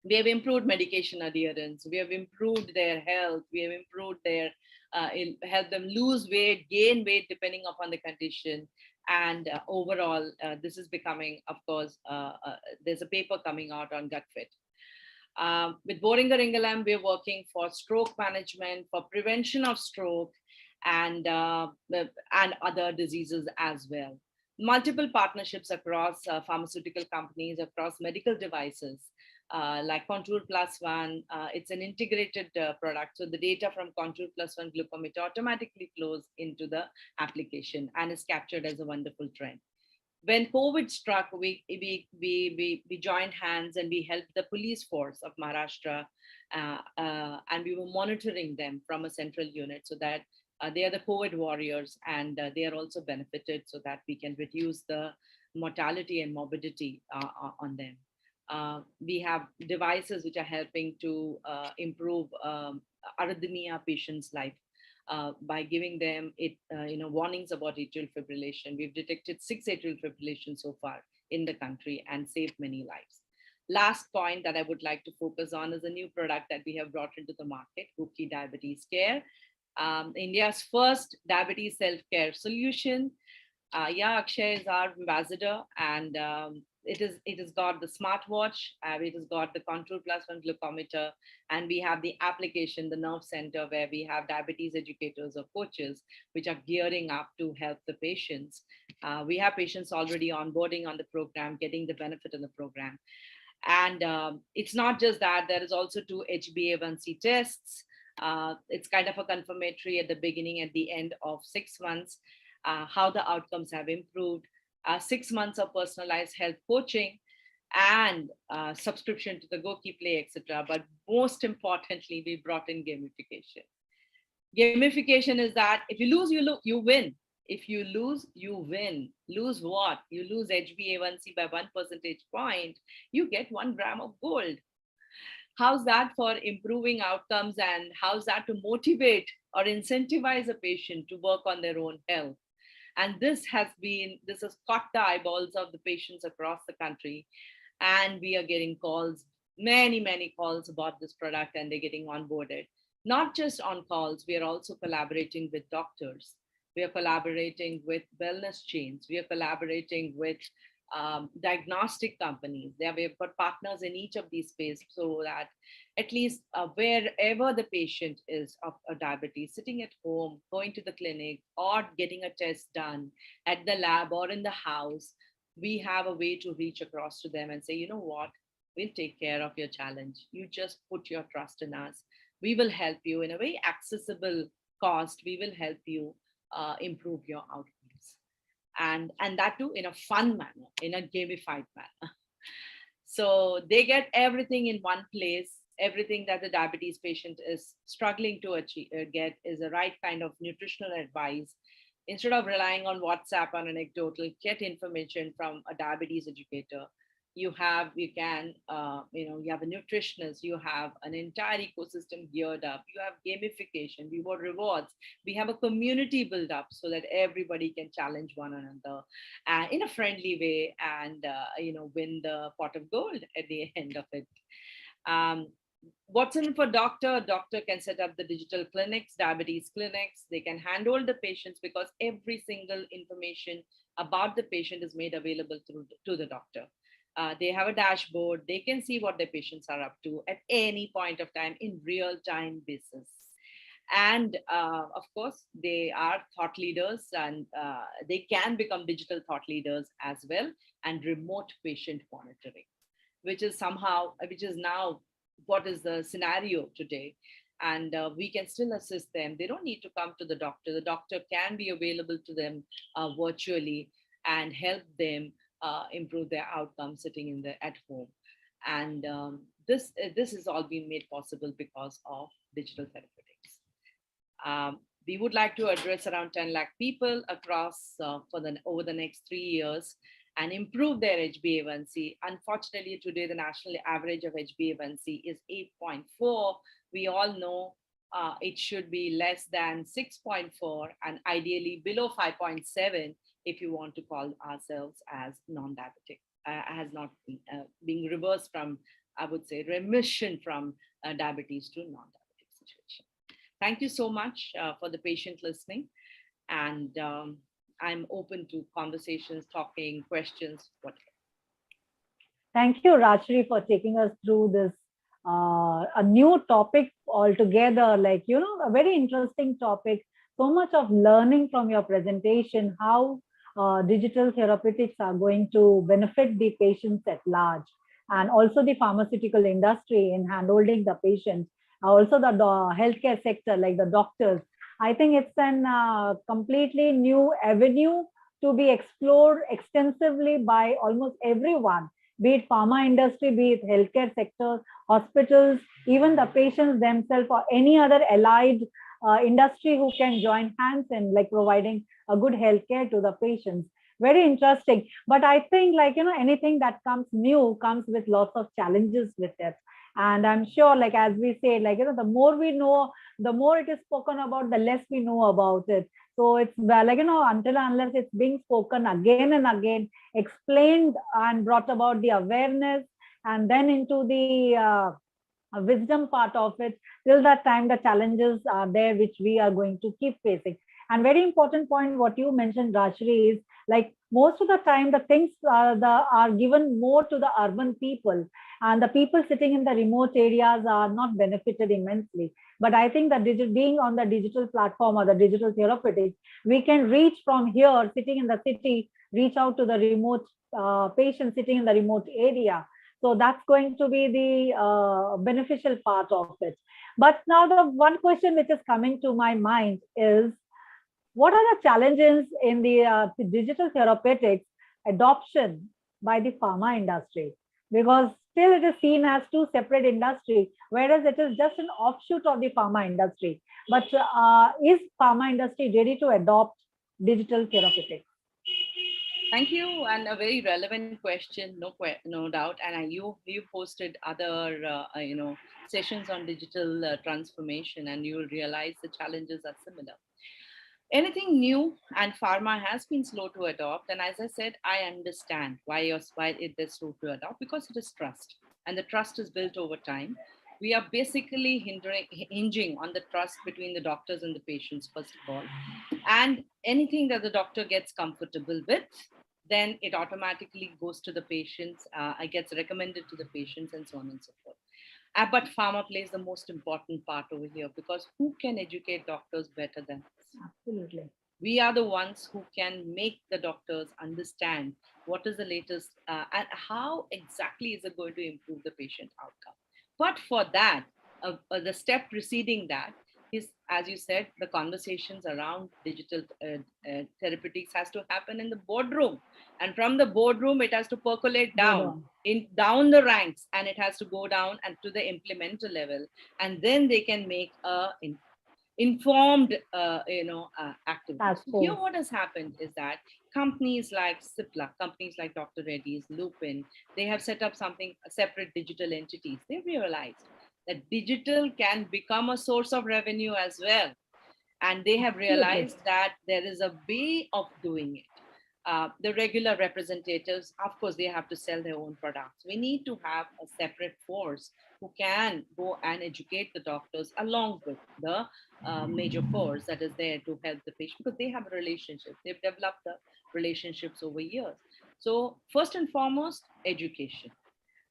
We have improved medication adherence. We have improved their health. We have improved their, help them lose weight, gain weight, depending upon the condition. And overall, this is becoming, of course, there's a paper coming out on gut fit. With Boehringer Ingelheim, we're working for stroke management, for prevention of stroke, and other diseases as well. Multiple partnerships across pharmaceutical companies, across medical devices, like Contour Plus One. It's an integrated product. So the data from Contour Plus One glucometer automatically flows into the application and is captured as a wonderful trend. When COVID struck, we joined hands and we helped the police force of Maharashtra, and we were monitoring them from a central unit, so that they are the COVID warriors, and they are also benefited, so that we can reduce the mortality and morbidity on them. We have devices which are helping to improve arrhythmia patients' life by giving them warnings about atrial fibrillation. We've detected 6 atrial fibrillations so far in the country and saved many lives. Last point that I would like to focus on is a new product that we have brought into the market, Cookie Diabetes Care. India's first diabetes self-care solution. Akshay is our ambassador, and it has got the smartwatch, it has got the Contour Plus One glucometer, and we have the application, the nerve center, where we have diabetes educators or coaches which are gearing up to help the patients. We have patients already onboarding on the program, getting the benefit of the program. And it's not just that, there is also 2 HbA1c tests. It's kind of a confirmatory at the beginning, at the end of 6 months, how the outcomes have improved, 6 months of personalized health coaching, and subscription to the Goki Play, etc. But most importantly, we brought in gamification. Gamification is that if you lose, you win. If you lose, you win. Lose what? You lose HbA1c by 1 percentage point, you get 1 gram of gold. How's that for improving outcomes, and how's that to motivate or incentivize a patient to work on their own health? And this has caught the eyeballs of the patients across the country. And we are getting calls, many calls about this product, and they're getting onboarded. Not just on calls, we are also collaborating with doctors. We are collaborating with wellness chains. We are collaborating with diagnostic companies. We've got partners in each of these spaces, so that at least wherever the patient is of diabetes, sitting at home, going to the clinic, or getting a test done at the lab or in the house, we have a way to reach across to them and say, you know what, we'll take care of your challenge. You just put your trust in us. We will help you in a very accessible cost. We will help you improve your outcomes. And that too in a fun manner, in a gamified manner. So they get everything in one place. Everything that the diabetes patient is struggling to get is the right kind of nutritional advice. Instead of relying on WhatsApp or anecdotal, get information from a diabetes educator. You have a nutritionist, you have an entire ecosystem geared up, you have gamification, we want rewards, we have a community built up so that everybody can challenge one another in a friendly way, and win the pot of gold at the end of it. What's in it for doctor? Doctor can set up the digital clinics, diabetes clinics. They can handhold the patients, because every single information about the patient is made available to the doctor. They have a dashboard. They can see what their patients are up to at any point of time in real time basis. And of course, they are thought leaders, and they can become digital thought leaders as well, and remote patient monitoring, which is now what is the scenario today. And we can still assist them. They don't need to come to the doctor. The doctor can be available to them virtually and help them improve their outcomes sitting at home. And this has all been made possible because of digital therapeutics. We would like to address around 10 lakh people across over the next 3 years and improve their HbA1c. Unfortunately, today the national average of HbA1c is 8.4. We all know it should be less than 6.4 and ideally below 5.7 if you want to call ourselves as non-diabetic, has not being reversed from, I would say, remission from diabetes to non-diabetic situation. Thank you so much for the patient listening. And I'm open to conversations, talking, questions, whatever. Thank you, Rajshri, for taking us through this, a new topic altogether, like, a very interesting topic. So much of learning from your presentation, how digital therapeutics are going to benefit the patients at large, and also the pharmaceutical industry in handholding the patients, also the healthcare sector, like the doctors. I think it's an completely new avenue to be explored extensively by almost everyone, be it pharma industry, be it healthcare sector, hospitals, even the patients themselves, or any other allied industry who can join hands in like providing a good healthcare to the patients. Very interesting. But I think, like, anything that comes new comes with lots of challenges with it. And I'm sure, like, as we say, like, the more we know, the more it is spoken about, the less we know about it. So it's like, until unless it's being spoken again and again, explained and brought about the awareness, and then into the wisdom part of it, till that time the challenges are there which we are going to keep facing. And very important point what you mentioned, Rajshri, is like most of the time the things are given more to the urban people, and the people sitting in the remote areas are not benefited immensely. But I think that being on the digital platform or the digital therapeutics, we can reach from here, sitting in the city, reach out to the remote patient sitting in the remote area. So that's going to be the beneficial part of it. But now the one question which is coming to my mind is, what are the challenges in the digital therapeutics adoption by the pharma industry? Because still it is seen as two separate industries, whereas it is just an offshoot of the pharma industry. But is pharma industry ready to adopt digital therapeutics? Thank you, and a very relevant question, no doubt. And you posted other sessions on digital transformation, and you will realize the challenges are similar. Anything new, and pharma has been slow to adopt. And as I said, I understand why it is slow to adopt, because it is trust, and the trust is built over time. We are basically hinging on the trust between the doctors and the patients, first of all. And anything that the doctor gets comfortable with, then it automatically goes to the patients, it gets recommended to the patients, and so on and so forth. But pharma plays the most important part over here, because who can educate doctors better than us? Absolutely. We are the ones who can make the doctors understand what is the latest and how exactly is it going to improve the patient outcome. But for that, the step preceding that is, as you said, the conversations around digital therapeutics has to happen in the boardroom. And from the boardroom, it has to percolate down the ranks, and it has to go down and to the implementer level. And then they can make a informed, activity. So here what has happened is that companies like Cipla, companies like Dr. Reddy's, Lupin, they have set up separate digital entities. They realized that digital can become a source of revenue as well. And they have realized that there is a way of doing it. The regular representatives, of course, they have to sell their own products. We need to have a separate force who can go and educate the doctors along with the major force that is there to help the patient, because they have relationships. They've developed the relationships over years. So first and foremost, education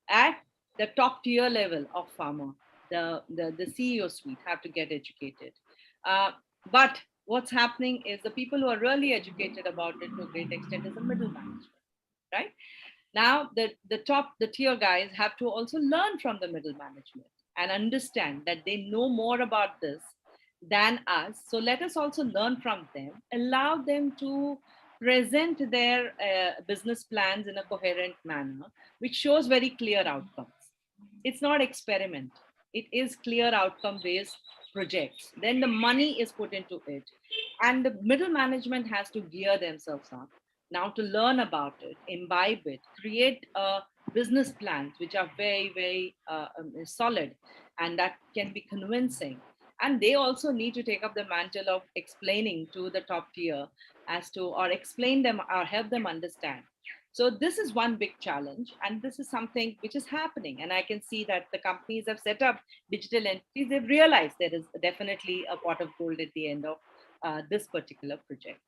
at the top tier level of pharma. The CEO suite have to get educated. But what's happening is the people who are really educated about it to a great extent is the middle management, right? Now the tier guys have to also learn from the middle management and understand that they know more about this than us. So let us also learn from them, allow them to present their business plans in a coherent manner, which shows very clear outcomes. It's not experiment. It is clear outcome based projects. Then the money is put into it. And the middle management has to gear themselves up now to learn about it, imbibe it, create business plans which are very, very solid and that can be convincing. And they also need to take up the mantle of explaining to the top tier as to, or explain them or help them understand. So this is one big challenge, and this is something which is happening. And I can see that the companies have set up digital entities. They've realized there is definitely a pot of gold at the end of this particular project.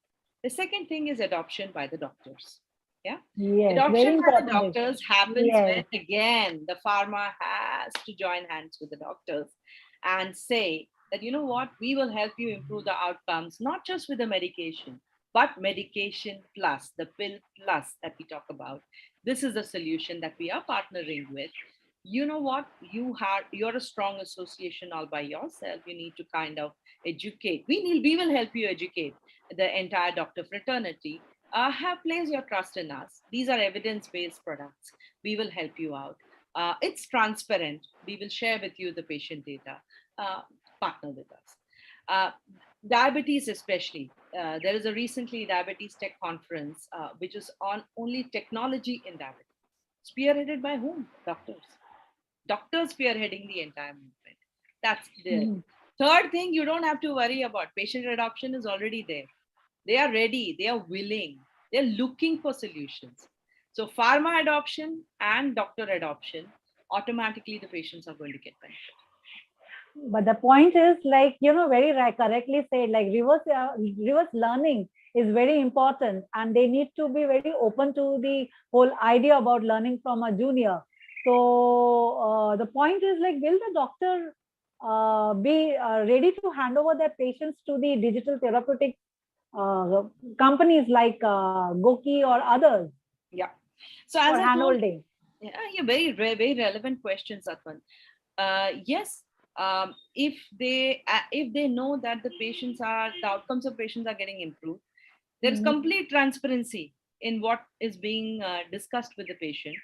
The second thing is adoption by the doctors. Yeah. Yes, very Adoption by the important. doctors happens Yes. when, again, the pharma has to join hands with the doctors and say that, you know what, we will help you improve the outcomes, not just with the medication, but medication plus, the pill plus that we talk about. This is a solution that we are partnering with. You know what, you're a strong association all by yourself. You need to kind of educate. We will help you educate the entire doctor fraternity. Have placed your trust in us. These are evidence-based products. We will help you out. It's transparent. We will share with you the patient data. Partner with us. Diabetes especially. There is a recently diabetes tech conference, which is on only technology in diabetes. Spearheaded by whom? Doctors. Doctors spearheading the entire movement. That's there. Mhm. Third thing, you don't have to worry about. Patient adoption is already there. They are ready. They are willing. They're looking for solutions. So pharma adoption and doctor adoption, automatically the patients are going to get benefit. But the point is, like, very correctly said, like reverse learning is very important, and they need to be very open to the whole idea about learning from a junior. So the point is, like, will the doctor be ready to hand over their patients to the digital therapeutic companies like Goki or others Yeah. So as for I told, handholding? yeah, very relevant question, Satwan. Yes, if they know that the outcomes of patients are getting improved, there is Mhm. complete transparency in what is being discussed with the patient.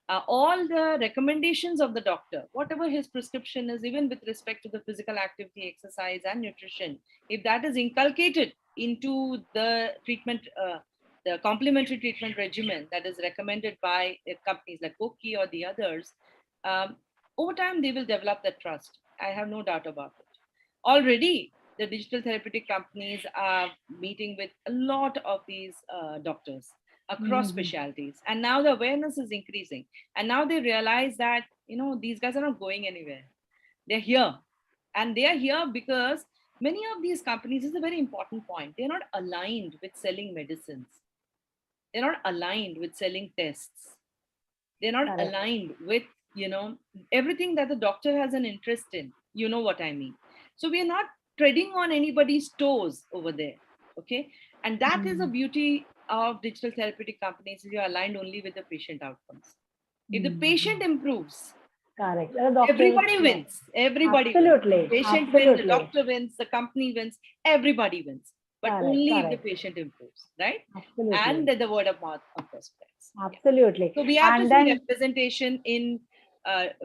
All the recommendations of the doctor, whatever his prescription is, even with respect to the physical activity, exercise, and nutrition, if that is inculcated into the treatment, the complementary treatment regimen that is recommended by companies like Koki or the others, over time they will develop that trust. I have no doubt about it. Already, the digital therapeutic companies are meeting with a lot of these doctors across Mhm. specialties, and now the awareness is increasing, and now they realize that these guys are not going anywhere. They're here, and they are here because many of these companies, this is a very important point, they're not aligned with selling medicines. They're not aligned with selling tests. They're not Correct. aligned with everything that the doctor has an interest in. You know what I mean? So we are not treading on anybody's toes over there. Okay. And that is the beauty of digital therapeutic companies, is you're aligned only with the patient outcomes. If the patient improves, Correct. Doctor, everybody wins. Everybody wins. Absolutely. Patient wins, the Absolutely. doctor wins, the company wins, everybody wins. But Correct, only if the correct. patient improves, right? Absolutely. And the word of mouth of course spreads. Yeah. Absolutely. So we have And to then, see representation in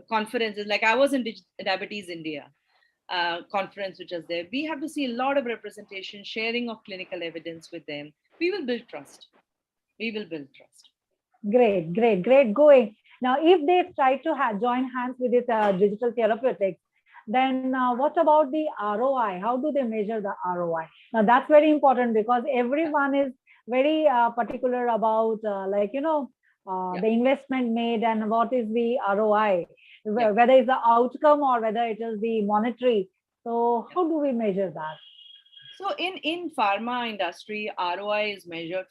conferences. Like I was in Diabetes India conference, which was there. We have to see a lot of representation, sharing of clinical evidence with them. We will build trust. We will build trust. great going. Now, if they try to join hands with this digital therapeutics, then what about the ROI? How do they measure the ROI? Now, that's very important because everyone is very particular about the investment made and what is the ROI, whether it's the outcome or whether it is the monetary. So how do we measure that? So in pharma industry, ROI is measured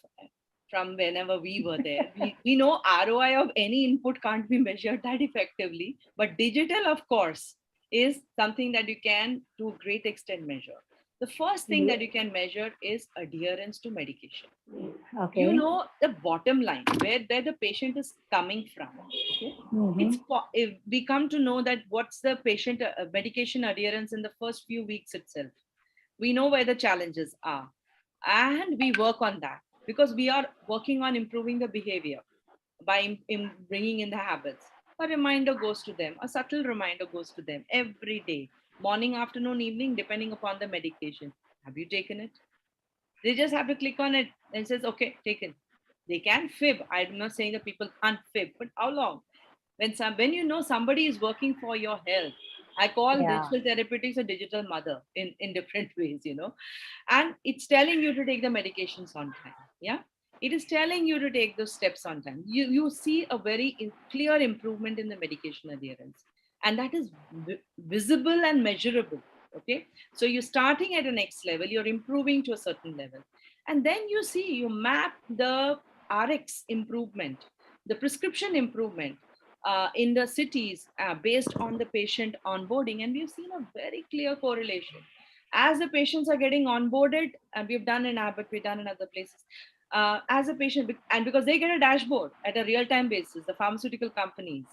from whenever we were there. We know ROI of any input can't be measured that effectively, but digital, of course, is something that you can to a great extent measure. The first thing that you can measure is adherence to medication. Okay. You know the bottom line, where the patient is coming from. Okay? If we come to know that what's the patient medication adherence in the first few weeks itself, we know where the challenges are, and we work on that because we are working on improving the behavior by bringing in the habits. A reminder goes to them, a subtle reminder goes to them every day, morning, afternoon, evening, depending upon the medication. Have you taken it? They just have to click on it and says, okay, taken. They can fib. I'm not saying that people can't fib, but how long? When you know somebody is working for your health, I call digital therapeutics a digital mother in different ways, you know, and it's telling you to take the medications on time. Yeah. It is telling you to take those steps on time. You see a very clear improvement in the medication adherence, and that is visible and measurable. Okay, so you're starting at a next level, you're improving to a certain level, and then you map the RX improvement, the prescription improvement in the cities based on the patient onboarding, and we've seen a very clear correlation. As the patients are getting onboarded, and we've done in Abbott, we've done in other places, as a patient, and because they get a dashboard at a real-time basis, the pharmaceutical companies,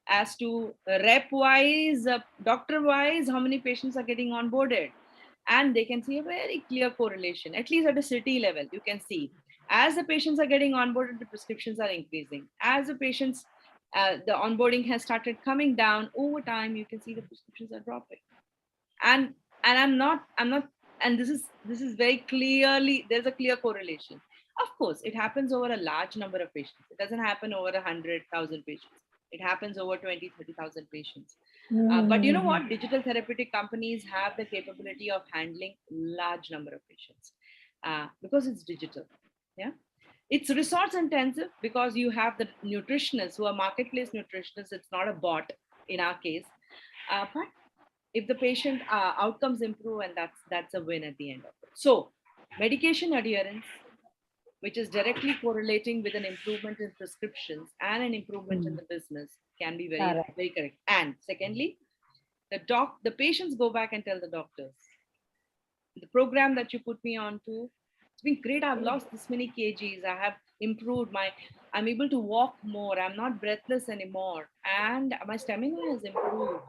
as to rep wise, doctor wise, how many patients are getting onboarded, and they can see a very clear correlation, at least at a city level. You can see as the patients are getting onboarded, the prescriptions are increasing. As the patients, the onboarding has started coming down over time, you can see the prescriptions are dropping. And I'm not, and this is very clearly, there's a clear correlation. Of course, it happens over a large number of patients. It doesn't happen over 100,000 patients. It happens over 20, 30,000 patients. But you know what? Digital therapeutic companies have the capability of handling large number of patients because it's digital. Yeah. It's resource intensive because you have the nutritionists who are marketplace nutritionists. It's not a bot in our case. But if the patient outcomes improve, and that's a win at the end of it. So medication adherence, which is directly correlating with an improvement in prescriptions and an improvement in the business, can be very, very correct. And secondly, the patients go back and tell the doctors, the program that you put me on to, it's been great. I've lost this many kgs. I have improved I'm able to walk more. I'm not breathless anymore. And my stamina has improved.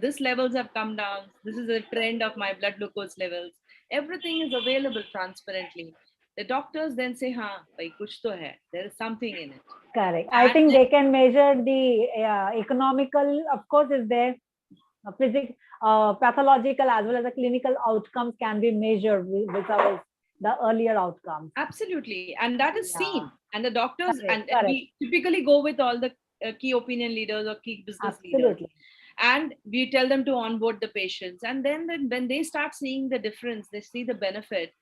This levels have come down. This is a trend of my blood glucose levels. Everything is available transparently. The doctors then say, bhai, kuch to hai. There is something in it. Correct. I think they can measure the economical, of course, is there. Physical, pathological, as well as the clinical outcomes can be measured with the earlier outcomes. Absolutely. And that is seen. And the doctors, and we typically go with all the key opinion leaders or key business leaders. And we tell them to onboard the patients. And then when they start seeing the difference, they see the benefit,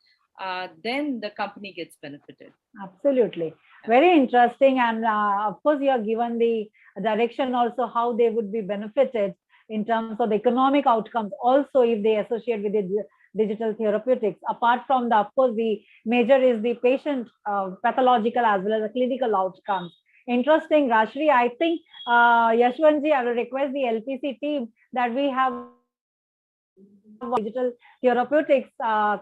then the company gets benefited. Absolutely. Very interesting. And of course, you are given the direction also how they would be benefited in terms of the economic outcomes, also if they associate with the digital therapeutics. Apart from the, of course, the major is the patient pathological as well as the clinical outcomes. Interesting, Rashri. I think, Yashwantji, I will request the LPC team that we have digital therapeutics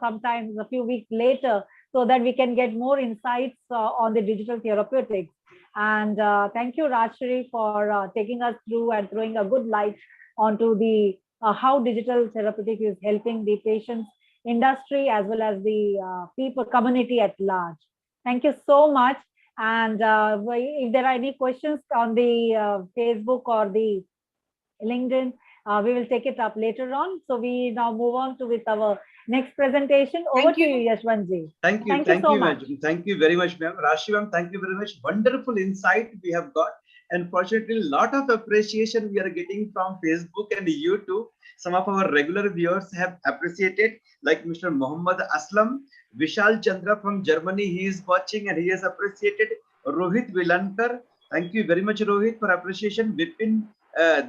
sometimes a few weeks later, so that we can get more insights on the digital therapeutics. And thank you, Rashri, for taking us through and throwing a good light onto the how digital therapeutic is helping the patients industry as well as the people community at large. Thank you so much. And if there are any questions on the Facebook or the LinkedIn, we will take it up later on. So we now move on to with our next presentation. Over to you, Yashwantji. Thank you. Thank you so much. Thank you very much, ma'am. Rashi, ma'am, thank you very much. Wonderful insight we have got. And fortunately, a lot of appreciation we are getting from Facebook and YouTube. Some of our regular viewers have appreciated, like Mr. Muhammad Aslam, Vishal Chandra from Germany. He is watching and he has appreciated. Rohit Vilankar, thank you very much, Rohit, for appreciation. Vipin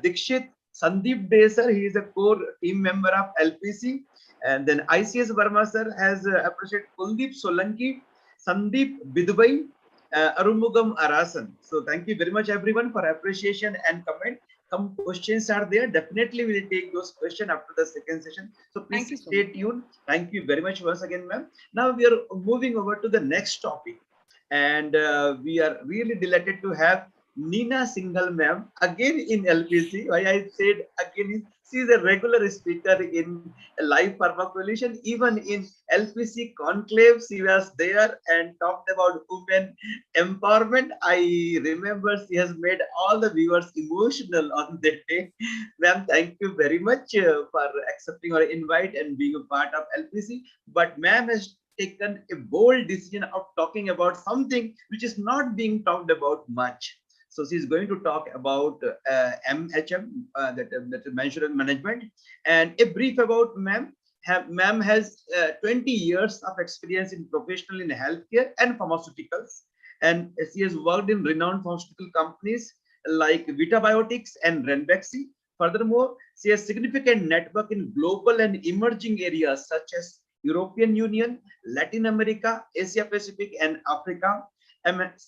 Dikshit, Sandeep Dey, sir, he is a core team member of LPC. And then ICS Verma, sir, has appreciated Kuldeep Solanki, Sandeep Bidwai, Arumugam Arasan. So thank you very much everyone for appreciation and comment. Some questions are there. Definitely we will take those questions after the second session. So please Thank you so stay much. tuned. Thank you very much once again, ma'am. Now we are moving over to the next topic. And we are really delighted to have Nina Singhal ma'am again in LPC. Why I said again is she is a regular speaker in Live Pharma Coalition. Even in LPC conclave, she was there and talked about women empowerment. I remember she has made all the viewers emotional on that day. Ma'am, thank you very much for accepting our invite and being a part of LPC. But ma'am has taken a bold decision of talking about something which is not being talked about much. So she's going to talk about MHM, that is Management Management, and a brief about ma'am. Ma'am has 20 years of experience in professional in healthcare and pharmaceuticals, and she has worked in renowned pharmaceutical companies like Vita Biotics and Ranbaxy. Furthermore, she has significant network in global and emerging areas such as European Union, Latin America, Asia Pacific, and Africa.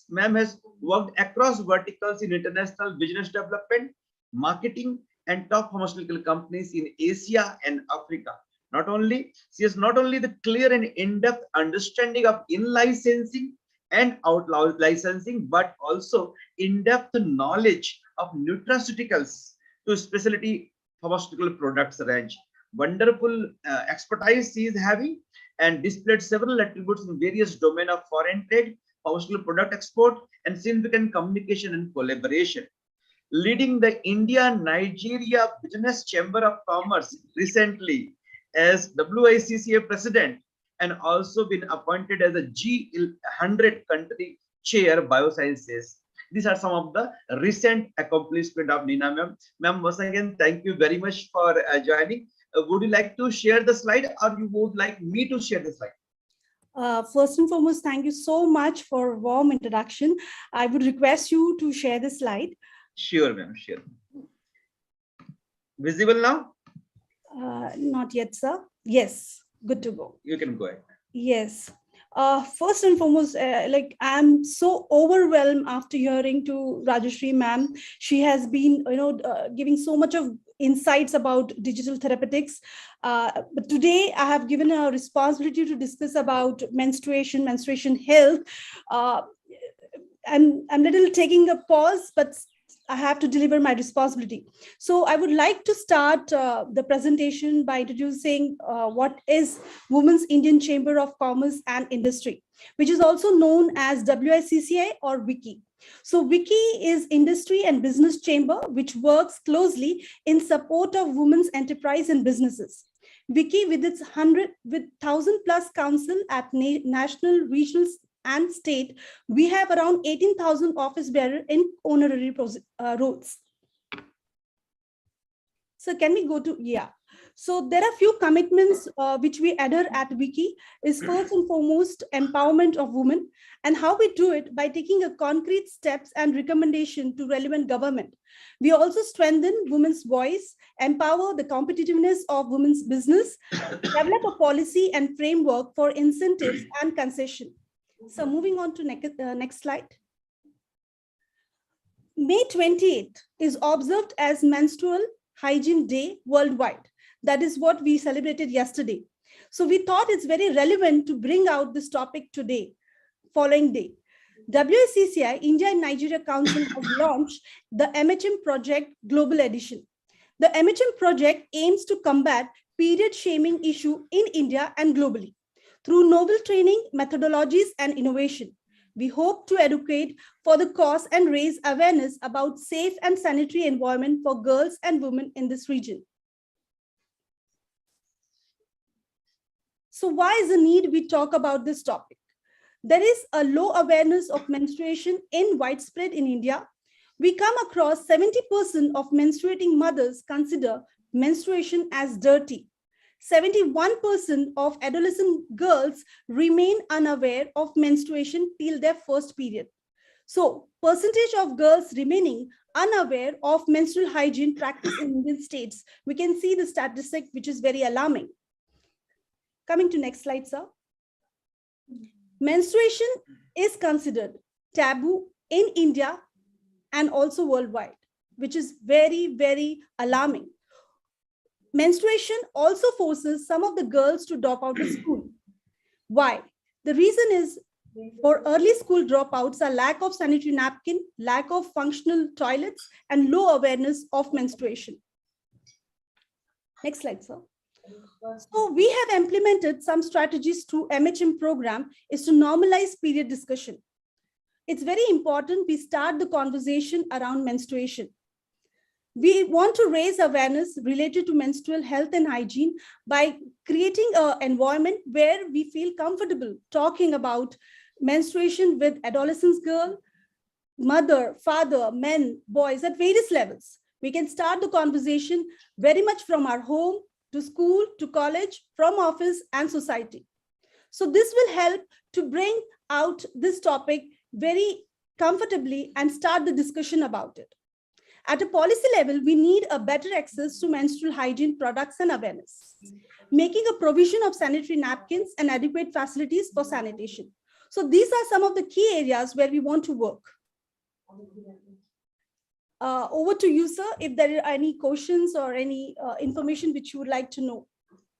Ma'am has worked across verticals in international business development, marketing, and top pharmaceutical companies in Asia and Africa. Not only, she has not only the clear and in-depth understanding of in-licensing and out-licensing, but also in-depth knowledge of nutraceuticals to specialty pharmaceutical products range. Wonderful expertise she is having and displayed several attributes in various domains of foreign trade, pharmaceutical product export, and significant communication and collaboration. Leading the India-Nigeria Business Chamber of Commerce recently as WICCA president, and also been appointed as a G100 country chair biosciences. These are some of the recent accomplishment of Nina ma'am. Ma'am, once again, thank you very much for joining. Would you like to share the slide, or you would like me to share the slide? First and foremost, thank you so much for a warm introduction. I would request you to share the slide. Sure, ma'am, sure. Visible now? Not yet, sir. Yes, good to go. You can go ahead. Yes. First and foremost, like I'm so overwhelmed after hearing to Rajashri ma'am. She has been, giving so much of insights about digital therapeutics. But today I have given a responsibility to discuss about menstruation health. I'm little taking a pause, but I have to deliver my responsibility. So I would like to start the presentation by introducing what is Women's Indian Chamber of Commerce and Industry, which is also known as WICCI or WICCI. So WICCI is Industry and Business Chamber, which works closely in support of women's enterprise and businesses. WICCI, with its 1,000 plus council at national, regional, and state, we have around 18,000 office bearers in honorary roles. So can we go to, yeah. So there are few commitments which we adhere at WICCI is first and foremost empowerment of women, and how we do it by taking a concrete steps and recommendation to relevant government. We also strengthen women's voice, empower the competitiveness of women's business, develop a policy and framework for incentives and concession. So moving on to next slide. May 28th is observed as Menstrual Hygiene Day worldwide. That is what we celebrated yesterday. So we thought it's very relevant to bring out this topic today, following day. WICCI, India and Nigeria Council, has launched the MHM Project Global Edition. The MHM project aims to combat period shaming issue in India and globally through novel training, methodologies, and innovation. We hope to educate for the cause and raise awareness about safe and sanitary environment for girls and women in this region. So why is the need we talk about this topic? There is a low awareness of menstruation in widespread in India. We come across 70% of menstruating mothers consider menstruation as dirty. 71% of adolescent girls remain unaware of menstruation till their first period. So, percentage of girls remaining unaware of menstrual hygiene practice in Indian states, we can see the statistic, which is very alarming. Coming to next slide, sir. Menstruation is considered taboo in India and also worldwide, which is very, very alarming. Menstruation also forces some of the girls to drop out of school. Why? The reason is for early school dropouts are lack of sanitary napkin, lack of functional toilets, and low awareness of menstruation. Next slide, sir. So we have implemented some strategies through MHM program is to normalize period discussion. It's very important we start the conversation around menstruation. We want to raise awareness related to menstrual health and hygiene by creating an environment where we feel comfortable talking about menstruation with adolescents, girl, mother, father, men, boys at various levels. We can start the conversation very much from our home to school, to college, from office and society. So this will help to bring out this topic very comfortably and start the discussion about it. At a policy level, we need a better access to menstrual hygiene products and awareness, making a provision of sanitary napkins and adequate facilities for sanitation. So these are some of the key areas where we want to work. Over to you, sir, if there are any questions or any information which you would like to know.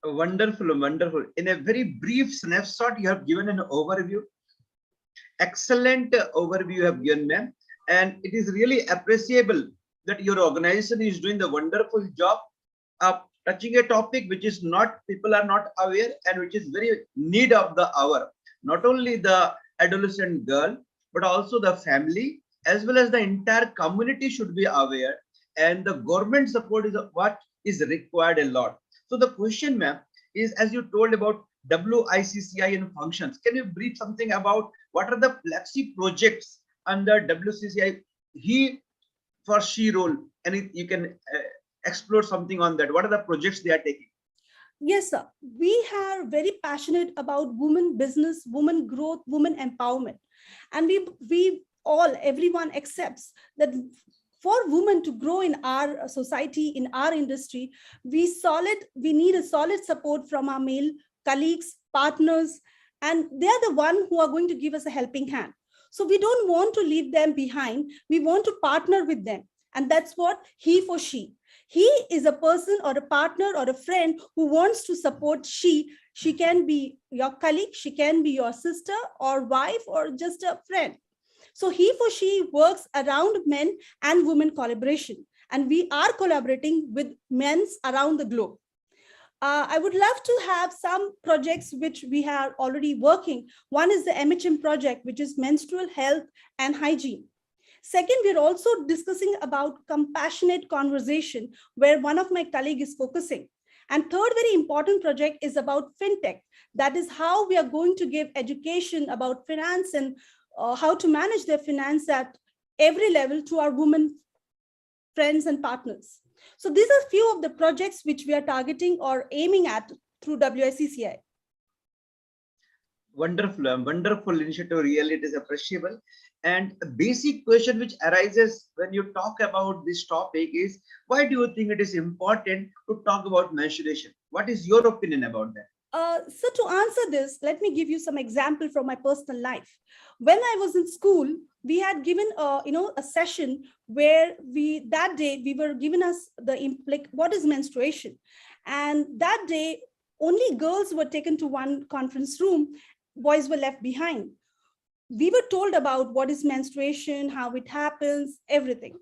Wonderful, wonderful. In a very brief snapshot, you have given an overview. Excellent overview you have given, ma'am. And it is really appreciable that your organization is doing the wonderful job of touching a topic which is not, people are not aware and which is very need of the hour. Not only the adolescent girl, but also the family, as well as the entire community should be aware, and the government support is what is required a lot. So the question, ma'am, is as you told about WICCI and functions, can you brief something about what are the flexi projects under WCCI, he for she role, and you can explore something on that. What are the projects they are taking? Yes, sir. We are very passionate about women business, women growth, women empowerment. And everyone accepts that for women to grow in our society, in our industry, we need a solid support from our male colleagues, partners, and they are the one who are going to give us a helping hand. So we don't want to leave them behind. We want to partner with them. And that's what he for she. He is a person or a partner or a friend who wants to support she. She can be your colleague, she can be your sister or wife or just a friend. So he for she works around men and women collaboration. And we are collaborating with men around the globe. I would love to have some projects which we are already working. One is the MHM project, which is menstrual health and hygiene. Second, we're also discussing about compassionate conversation, where one of my colleagues is focusing. And third very important project is about fintech. That is how we are going to give education about finance and how to manage their finance at every level to our women friends and partners. So these are few of the projects which we are targeting or aiming at through WICCI. Wonderful, wonderful initiative. Really, it is appreciable. And a basic question which arises when you talk about this topic is, why do you think it is important to talk about menstruation? What is your opinion about that? So to answer this, let me give you some example from my personal life. When I was in school, we had given a session where that day we were given us what is menstruation, and that day only girls were taken to one conference room, boys were left behind. We were told about what is menstruation, how it happens, everything.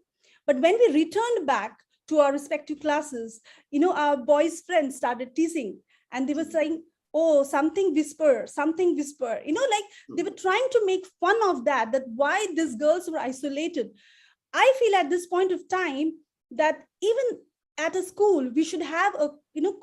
But when we returned back to our respective classes, our boys' friends started teasing. And they were saying, oh, something whisper, they were trying to make fun of that why these girls were isolated. I feel at this point of time that even at a school, we should have a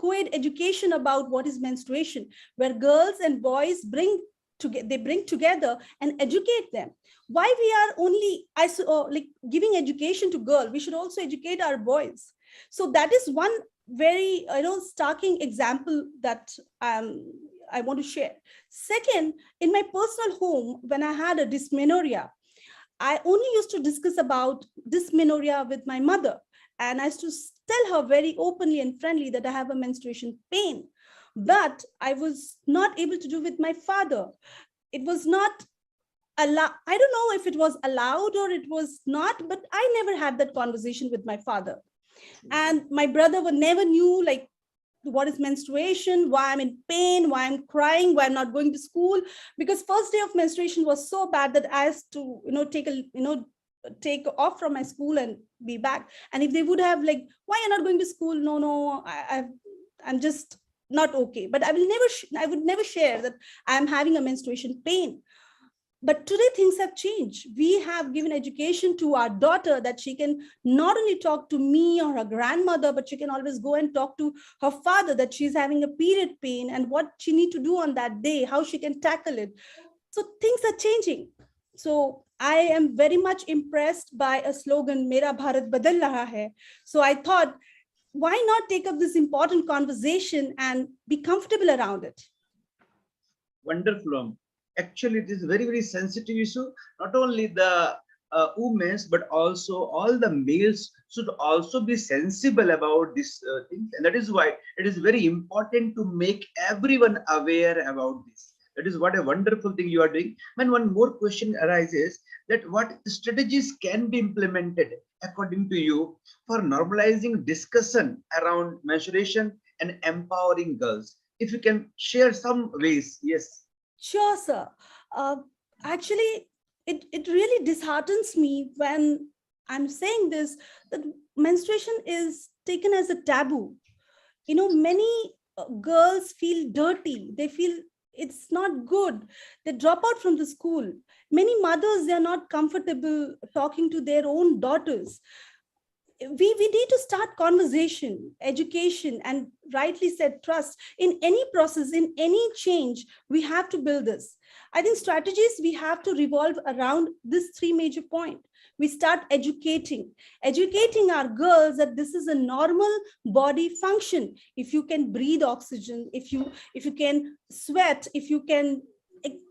co-ed education about what is menstruation, where girls and boys bring together and educate them. Why we are only giving education to girls, we should also educate our boys. So that is one very starking example that I want to share. Second, in my personal home, when I had a dysmenorrhea, I only used to discuss about dysmenorrhea with my mother, and I used to tell her very openly and friendly that I have a menstruation pain, but I was not able to do with my father. It was not I don't know if it was allowed or it was not, but I never had that conversation with my father. And my brother never knew like what is menstruation, why I'm in pain, why I'm crying, why I'm not going to school. Because first day of menstruation was so bad that I had to, take off from my school and be back. And if they would have like, why you're not going to school? No, I'm just not okay. But I would never share that I'm having a menstruation pain. But today things have changed. We have given education to our daughter that she can not only talk to me or her grandmother, but she can always go and talk to her father that she's having a period pain and what she need to do on that day, how she can tackle it. So things are changing. So I am very much impressed by a slogan, Mera Bharat Badal Raha Hai. So I thought, why not take up this important conversation and be comfortable around it? Wonderful. Actually, it is very, very sensitive issue. Not only the women's, but also all the males should also be sensible about this thing. And that is why it is very important to make everyone aware about this. That is what a wonderful thing you are doing. And one more question arises that what strategies can be implemented according to you for normalizing discussion around menstruation and empowering girls? If you can share some ways, yes. Sure, sir. Actually, it really disheartens me when I'm saying this, that menstruation is taken as a taboo. Many girls feel dirty. They feel it's not good. They drop out from the school. Many mothers, they are not comfortable talking to their own daughters. We need to start conversation, education, and rightly said, trust. In any process, in any change, we have to build this. I think strategies we have to revolve around this three major point. We start educating our girls that this is a normal body function. If you can breathe oxygen, if you can sweat, if you can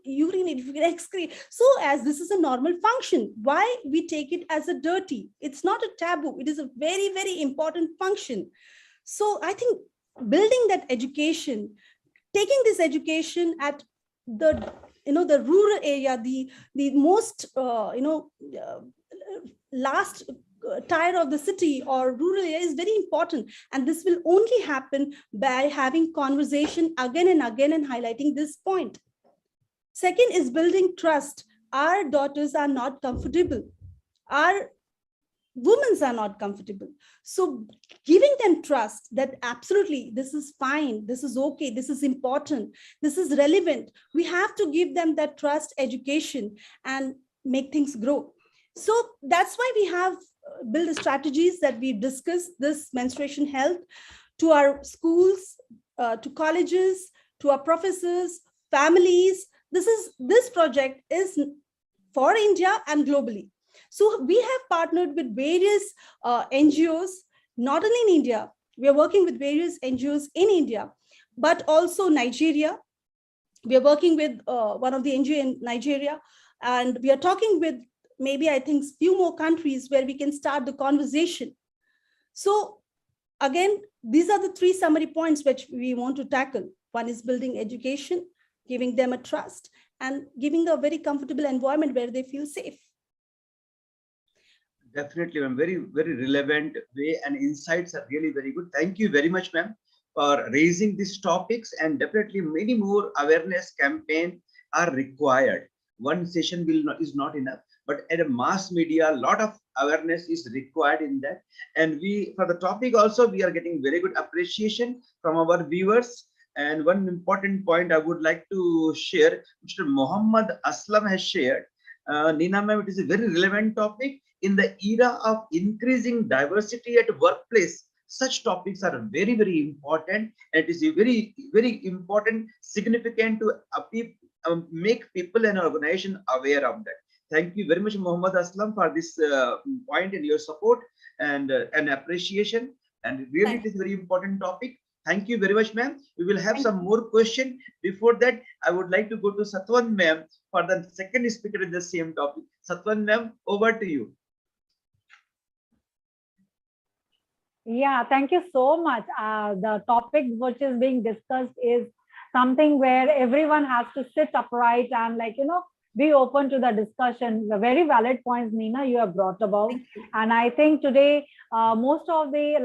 urinate, if you can excrete, so as this is a normal function, why we take it as a dirty? It's not a taboo. It is a very, very important function. So I think building that education, taking this education at the the rural area, the most last tier of the city or rural area is very important. And this will only happen by having conversation again and again and highlighting this point. Second is building trust. Our daughters are not comfortable. Our women are not comfortable. So giving them trust that absolutely this is fine, this is okay, this is important, this is relevant. We have to give them that trust, education, and make things grow. So that's why we have built the strategies that we discussed, this menstruation health, to our schools, to colleges, to our professors, families. This project is for India and globally. So we have partnered with various NGOs, not only in India. We are working with various NGOs in India, but also Nigeria. We are working with one of the NGO in Nigeria, and we are talking with maybe I think few more countries where we can start the conversation. So again, these are the three summary points which we want to tackle. One is building education, giving them a trust, and giving a very comfortable environment where they feel safe. Definitely, ma'am. Very, very relevant way, and insights are really very good. Thank you very much, ma'am, for raising these topics, and definitely many more awareness campaign are required. One session is not enough, but at a mass media, a lot of awareness is required in that. And we, for the topic also, we are getting very good appreciation from our viewers. And one important point I would like to share, Mr. Muhammad Aslam has shared. Nina ma'am, it is a very relevant topic. In the era of increasing diversity at workplace, such topics are very, very important. And it is a very, very important, significant to make people and organization aware of that. Thank you very much, Muhammad Aslam, for this point and your support and appreciation. And really, it is a very important topic. Thank you very much, ma'am. We will have some more questions. Before that, I would like to go to Satwan ma'am for the second speaker in the same topic. Satwan ma'am, over to you. Yeah, thank you so much. The topic which is being discussed is something where everyone has to sit upright and be open to the discussion. The very valid points, Nina, you have brought about. And I think today, most of the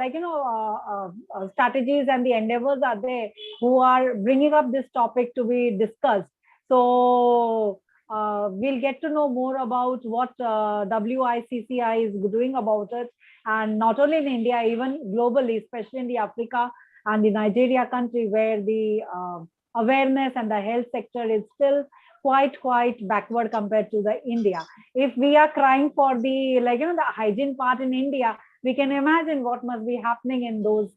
strategies and the endeavors are there who are bringing up this topic to be discussed. So we'll get to know more about what WICCI is doing about it, and not only in India, even globally, especially in the Africa and the Nigeria country, where the awareness and the health sector is still quite backward compared to the India. If we are crying for the the hygiene part in India, we can imagine what must be happening in those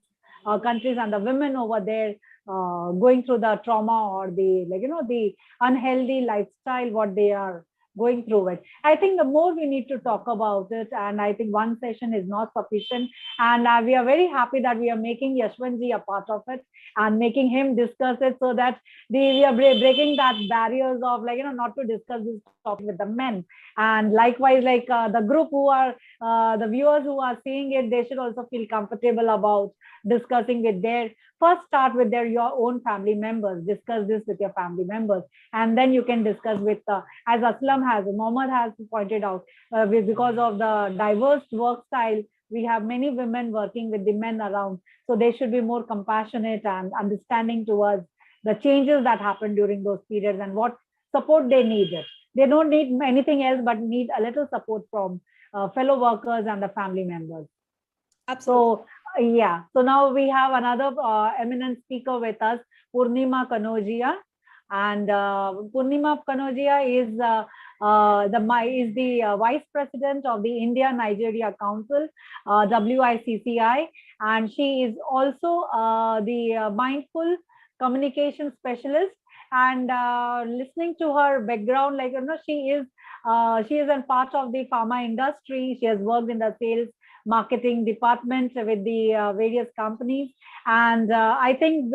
countries, and the women over there going through the trauma or the the unhealthy lifestyle what they are going through it. I think the more we need to talk about it, and I think one session is not sufficient, and we are very happy that we are making Yashwantji a part of it and making him discuss it, so that we are breaking that barriers of not to discuss this topic with the men. And likewise, the group who are the viewers who are seeing it, they should also feel comfortable about discussing with their, first start with your own family members, discuss this with your family members, and then you can discuss with as Mohammed has pointed out, because of the diverse work style, we have many women working with the men around, so they should be more compassionate and understanding towards the changes that happen during those periods and what support they needed. They don't need anything else but need a little support from fellow workers and the family members. Absolutely. So yeah, so now we have another eminent speaker with us, Purnima Kanojia, and Purnima Kanojia is the vice president of the India Nigeria Council, WICCI, and she is also the mindful communication specialist. And listening to her background, she is a part of the pharma industry. She has worked in the sales marketing department with the various companies, and I think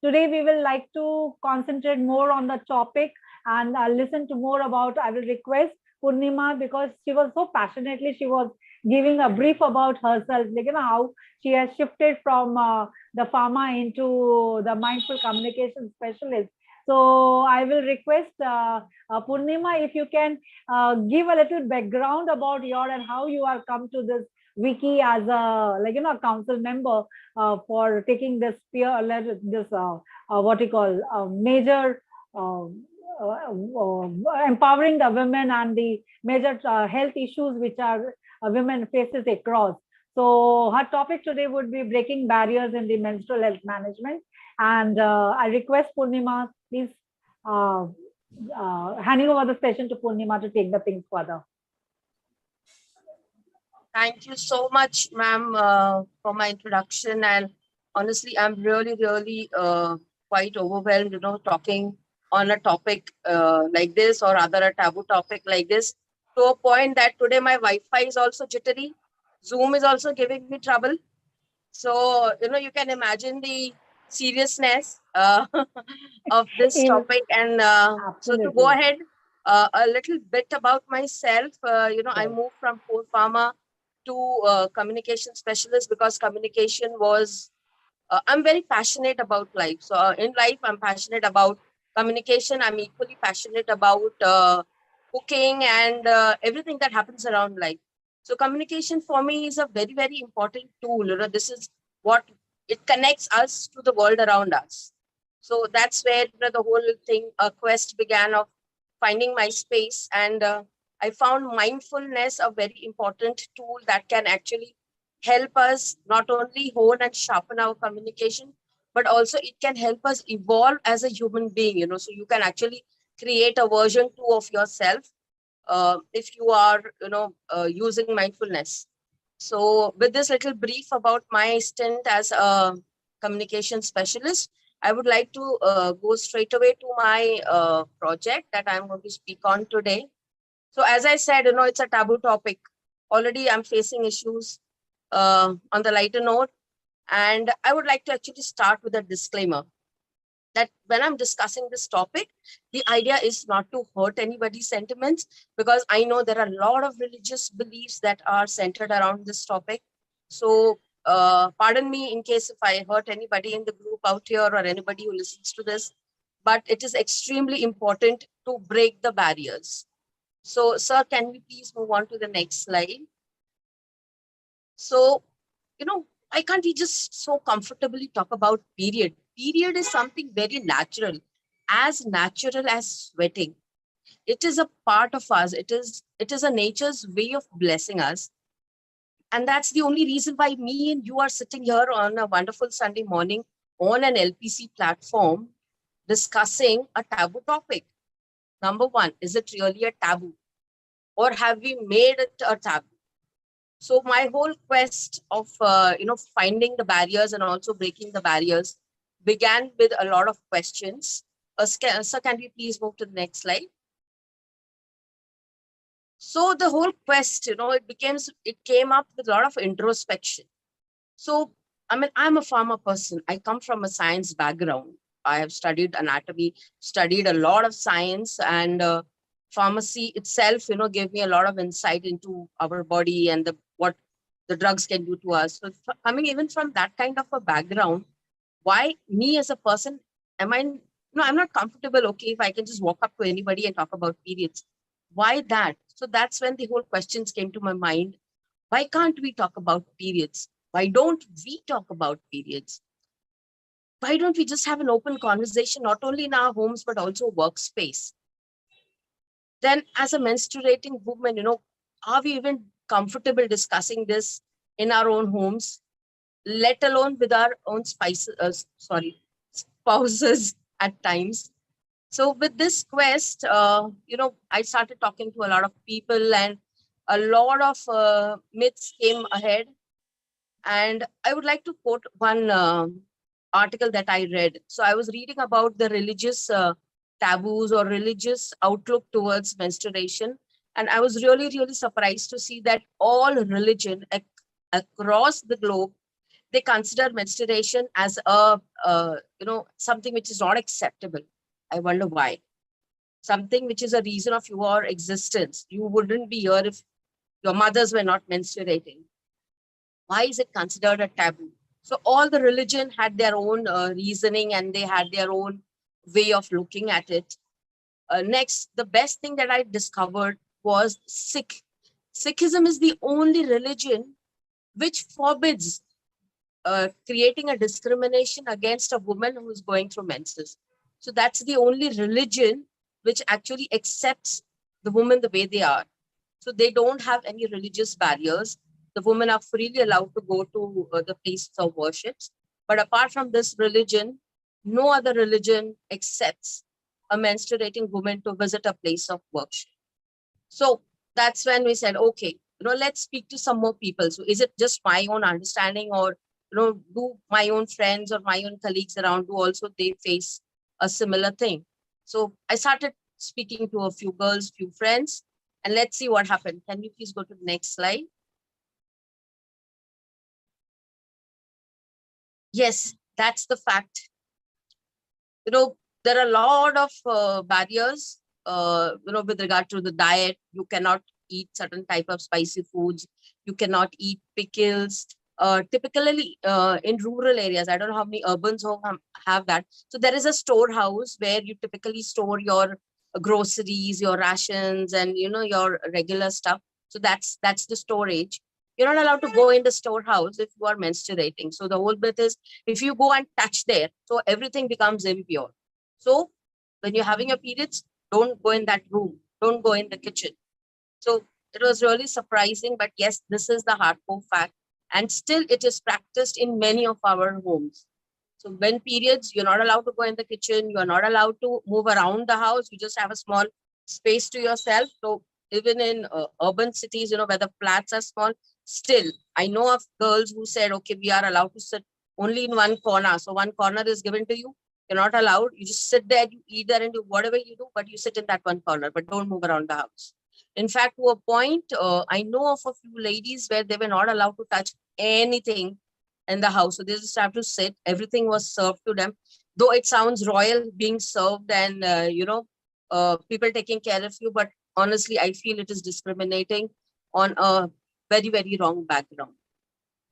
today we will like to concentrate more on the topic and listen to more about. I will request Purnima, because she was so passionately, she was giving a brief about herself, how she has shifted from the pharma into the mindful communication specialist. So I will request Purnima, if you can give a little background about and how you are come to this wiki as a council member for taking this what you call major empowering the women and the major health issues which are women faces across. So her topic today would be breaking barriers in the menstrual health management. And I request Purnima, please handing over the session to Purnima to take the things further. Thank you so much, ma'am, for my introduction. And honestly, I'm really quite overwhelmed, talking on a topic like this, or rather a taboo topic like this, to a point that today my Wi-Fi is also jittery. Zoom is also giving me trouble. So, you can imagine the seriousness of this topic. And so to go ahead, a little bit about myself, I moved from core pharma to communication specialist, because communication was, I'm very passionate about life. So in life, I'm passionate about communication. I'm equally passionate about cooking and everything that happens around life. So communication for me is a very important tool. This is what it connects us to the world around us. So that's where the whole thing, quest began of finding my space. And I found mindfulness a very important tool that can actually help us not only hone and sharpen our communication, but also it can help us evolve as a human being. So you can actually create a version 2 of yourself if you are, using mindfulness. So with this little brief about my stint as a communication specialist, I would like to go straight away to my project that I'm going to speak on today. So as I said, it's a taboo topic. Already I'm facing issues on the lighter note. And I would like to actually start with a disclaimer that when I'm discussing this topic, the idea is not to hurt anybody's sentiments, because I know there are a lot of religious beliefs that are centered around this topic. So pardon me in case if I hurt anybody in the group out here or anybody who listens to this. but it is extremely important to break the barriers. So, sir, can we please move on to the next slide? So, why can't we just so comfortably talk about period? Period is something very natural as sweating. It is a part of us. It is a nature's way of blessing us. And that's the only reason why me and you are sitting here on a wonderful Sunday morning on an LPC platform discussing a taboo topic. Number one, is it really a taboo? Or have we made it a taboo? So my whole quest of, finding the barriers and also breaking the barriers began with a lot of questions. Sir, can we please move to the next slide? So the whole quest, it came up with a lot of introspection. So, I'm a pharma person. I come from a science background. I have studied anatomy, studied a lot of science, and pharmacy itself, gave me a lot of insight into our body and what the drugs can do to us. So coming even from that kind of a background, why me as a person, I'm not comfortable, okay, if I can just walk up to anybody and talk about periods. Why that? So that's when the whole questions came to my mind. Why can't we talk about periods? Why don't we talk about periods? Why don't we just have an open conversation, not only in our homes, but also workspace? Then as a menstruating woman, are we even comfortable discussing this in our own homes, let alone with our own spouses at times? So with this quest, I started talking to a lot of people and a lot of myths came ahead. And I would like to quote one article that I read. So I was reading about the religious taboos or religious outlook towards menstruation. And I was really, really surprised to see that all religion across the globe, they consider menstruation as something which is not acceptable. I wonder why. Something which is a reason of your existence. You wouldn't be here if your mothers were not menstruating. Why is it considered a taboo? So all the religion had their own reasoning and they had their own way of looking at it. Next, the best thing that I discovered was Sikh. Sikhism is the only religion which forbids creating a discrimination against a woman who is going through menses. So that's the only religion which actually accepts the woman the way they are. So they don't have any religious barriers. The women are freely allowed to go to the places of worship. But apart from this religion, no other religion accepts a menstruating woman to visit a place of worship. So that's when we said, okay, let's speak to some more people. So is it just my own understanding, or do my own friends or my own colleagues around do also they face a similar thing? So I started speaking to a few girls, few friends, and let's see what happened. Can you please go to the next slide? Yes, that's the fact. There are a lot of barriers, with regard to the diet. You cannot eat certain type of spicy foods. You cannot eat pickles. Typically, in rural areas, I don't know how many urbans have that. So there is a storehouse where you typically store your groceries, your rations, and your regular stuff. So that's the storage. You're not allowed to go in the storehouse if you are menstruating. So the whole bit is, if you go and touch there, so everything becomes impure. So when you're having your periods, don't go in that room. Don't go in the kitchen. So it was really surprising, but yes, this is the hardcore fact. And still it is practiced in many of our homes. So when periods, you're not allowed to go in the kitchen. You're not allowed to move around the house. You just have a small space to yourself. So even in urban cities, where the flats are small, still, I know of girls who said, okay, we are allowed to sit only in one corner. So one corner is given to you. You're not allowed. You just sit there, you eat there and do whatever you do, but you sit in that one corner, but don't move around the house. In fact, to a point, I know of a few ladies where they were not allowed to touch anything in the house. So they just have to sit. Everything was served to them. Though it sounds royal being served and, people taking care of you, but honestly, I feel it is discriminating on a very, very wrong background.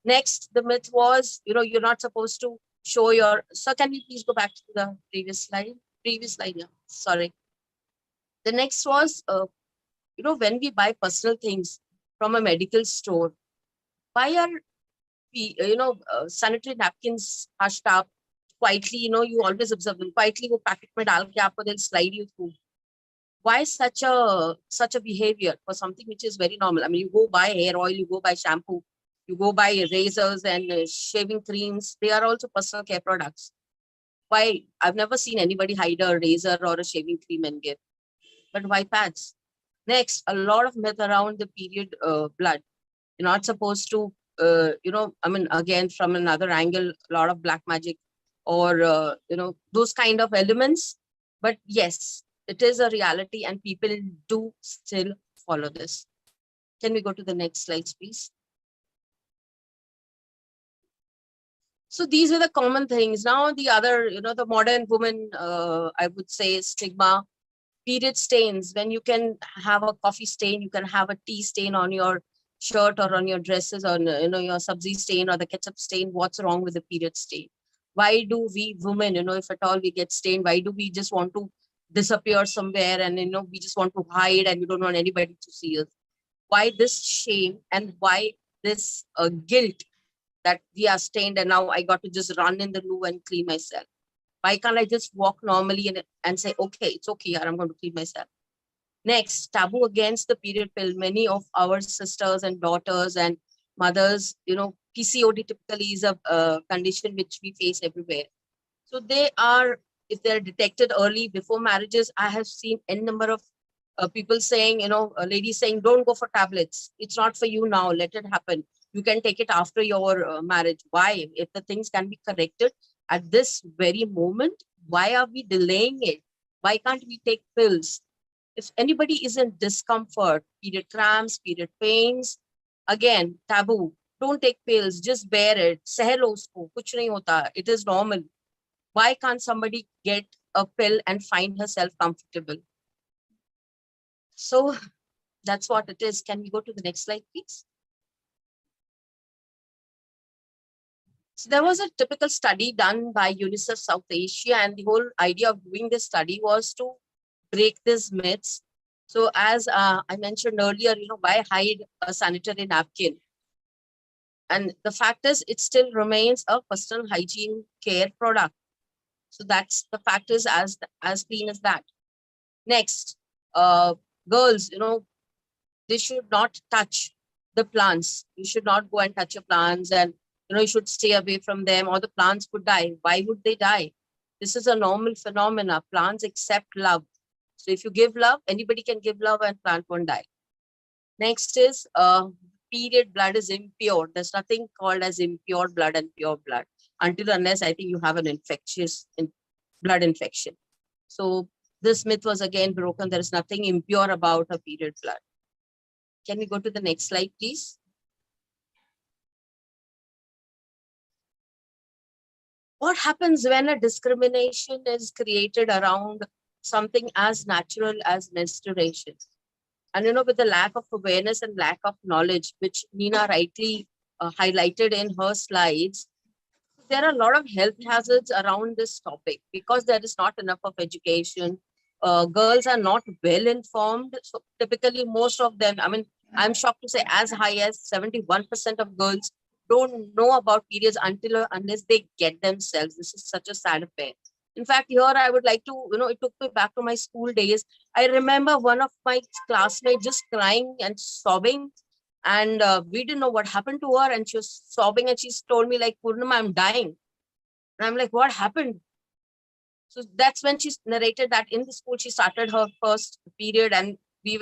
Next, the myth was, you're not supposed to show your, so can we please go back to the previous slide? Previous slide, yeah. Sorry. The next was, when we buy personal things from a medical store, why are sanitary napkins hushed up quietly? You always observe them quietly. वो packet में डाल के आपको they'll slide you through. Why such a behavior for something which is very normal? I mean, you go buy hair oil, you go buy shampoo, you go buy razors and shaving creams. They are also personal care products. Why? I've never seen anybody hide a razor or a shaving cream and give. But why pads? Next, a lot of myth around the period blood. You're not supposed to, again, from another angle, a lot of black magic or, those kind of elements. But yes, it is a reality and people do still follow this. Can we go to the next slides, please? So these are the common things. Now the other, the modern woman, I would say stigma, period stains. When you can have a coffee stain, you can have a tea stain on your shirt or on your dresses, or your sabzi stain or the ketchup stain. What's wrong with the period stain? Why do we women, if at all we get stained, why do we just want to disappear somewhere and we just want to hide and we don't want anybody to see us? Why this shame and why this guilt that we are stained and now I got to just run in the loo and clean myself? Why can't I just walk normally and say, okay, it's okay, I'm going to clean myself? Next, taboo against the period pill. Many of our sisters and daughters and mothers, PCOD typically is a condition which we face everywhere. So they are, if they're detected early before marriages, I have seen n number of people saying, ladies saying, don't go for tablets. It's not for you now. Let it happen. You can take it after your marriage. Why? If the things can be corrected at this very moment, why are we delaying it? Why can't we take pills? If anybody is in discomfort, period cramps, period pains, again, taboo. Don't take pills, just bear it. Seh lo usko, kuch nahi hota. It is normal. Why can't somebody get a pill and find herself comfortable? So that's what it is. Can we go to the next slide, please? So there was a typical study done by UNICEF South Asia, and the whole idea of doing this study was to break these myths. So as I mentioned earlier, why hide a sanitary napkin? And the fact is, it still remains a personal hygiene care product. So that's the fact is as clean as that. Next, girls, they should not touch the plants. You should not go and touch your plants, and you should stay away from them or the plants could die. Why would they die? This is a normal phenomena. Plants accept love. So if you give love, anybody can give love and plant won't die. Next is period blood is impure. There's nothing called as impure blood and pure blood until unless I think you have an infectious blood infection. So this myth was again broken. There is nothing impure about a period blood. Can we go to the next slide, please? What happens when a discrimination is created around something as natural as menstruation? And with the lack of awareness and lack of knowledge, which Nina rightly highlighted in her slides, there are a lot of health hazards around this topic because there is not enough of education. Girls are not well informed. So typically most of them, I'm shocked to say as high as 71% of girls don't know about periods until or unless they get themselves. This is such a sad affair. In fact, here I would like to, it took me back to my school days. I remember one of my classmates just crying and sobbing, and we didn't know what happened to her, and she was sobbing and she told me like, Purnima, I'm dying. And I'm like, what happened? So that's when she narrated that in the school she started her first period, and we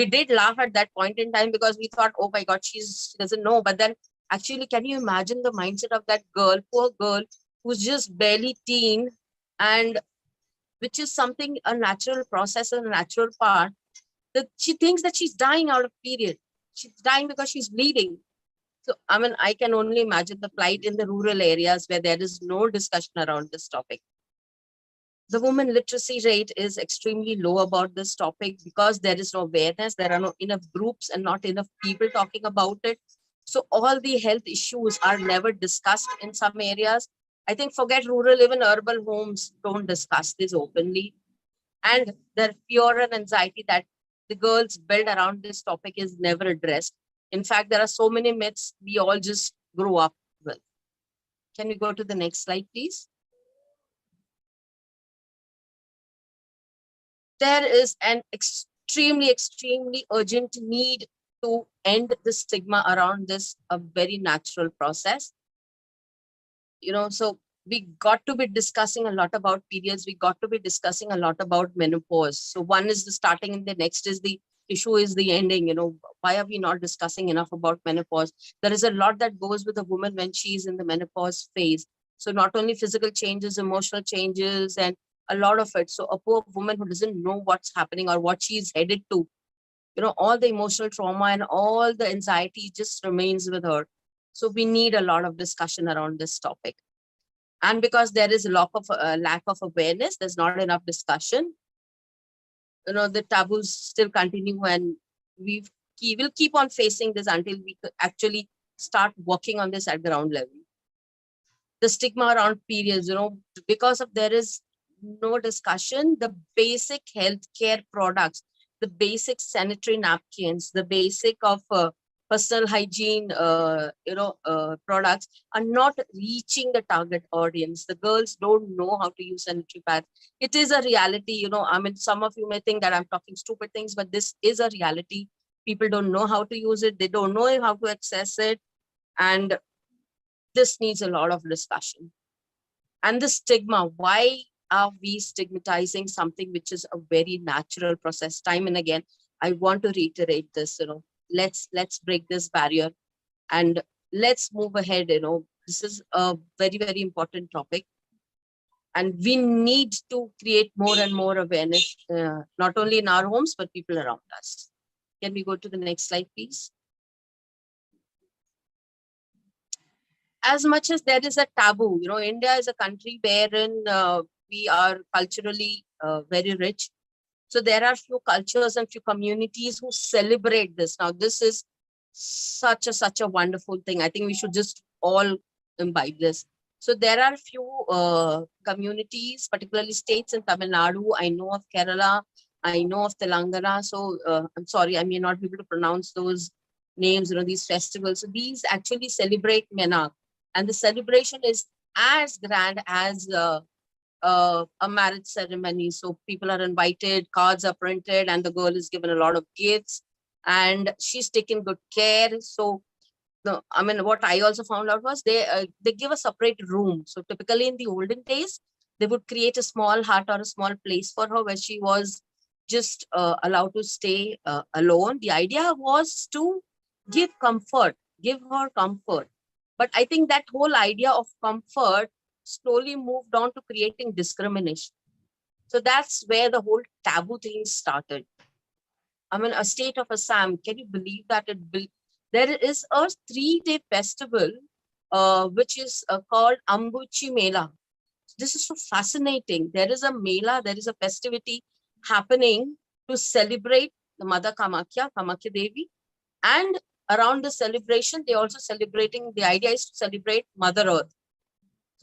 did laugh at that point in time because we thought, oh my God, she doesn't know. But then actually, can you imagine the mindset of that girl, poor girl, who's just barely teen, and which is something, a natural process and a natural part, that she thinks that she's dying out of period. She's dying because she's bleeding. So, I can only imagine the plight in the rural areas where there is no discussion around this topic. The women literacy rate is extremely low about this topic because there is no awareness. There are not enough groups and not enough people talking about it. So all the health issues are never discussed in some areas. I think forget rural, even urban homes don't discuss this openly. And their fear and anxiety that the girls build around this topic is never addressed. In fact, there are so many myths we all just grew up with. Can we go to the next slide, please? There is an extremely urgent need to end the stigma around this, a very natural process. So we got to be discussing a lot about periods. We got to be discussing a lot about menopause. So one is the starting and the next is the issue is the ending. Why are we not discussing enough about menopause? There is a lot that goes with a woman when she's in the menopause phase. So not only physical changes, emotional changes, and a lot of it. So a poor woman who doesn't know what's happening or what she's headed to, all the emotional trauma and all the anxiety just remains with her. So we need a lot of discussion around this topic. And because there is a lack of awareness, there's not enough discussion. The taboos still continue, and we'll keep on facing this until we actually start working on this at ground level. The stigma around periods, because of there is no discussion, the basic healthcare products, the basic sanitary napkins, the basic of personal hygiene, products are not reaching the target audience. The girls don't know how to use sanitary pads. It is a reality, some of you may think that I'm talking stupid things, but this is a reality. People don't know how to use it. They don't know how to access it. And this needs a lot of discussion. And the stigma, why are we stigmatizing something which is a very natural process? Time and again, I want to reiterate this, let's break this barrier and let's move ahead. This is a very, very important topic. And we need to create more and more awareness, not only in our homes, but people around us. Can we go to the next slide, please? As much as there is a taboo, India is a country wherein we are culturally very rich. So there are few cultures and few communities who celebrate this. Now, this is such a wonderful thing. I think we should just all imbibe this. So there are few communities, particularly states in Tamil Nadu. I know of Kerala. I know of Telangana. So I'm sorry, I may not be able to pronounce those names, these festivals. So these actually celebrate Menak. And the celebration is as grand as a marriage ceremony. So people are invited, cards are printed, and the girl is given a lot of gifts, and she's taken good care. So, what I also found out was they give a separate room. So typically in the olden days, they would create a small hut or a small place for her where she was just allowed to stay alone. The idea was to give her comfort. But I think that whole idea of comfort slowly moved on to creating discrimination. So that's where the whole taboo thing started. A state of Assam, can you believe that there is a 3-day festival which is called Ambuchi Mela. This is so fascinating. There is a Mela, there is a festivity happening to celebrate the Mother Kamakya Devi, and around the celebration, they also celebrating, the idea is to celebrate Mother Earth.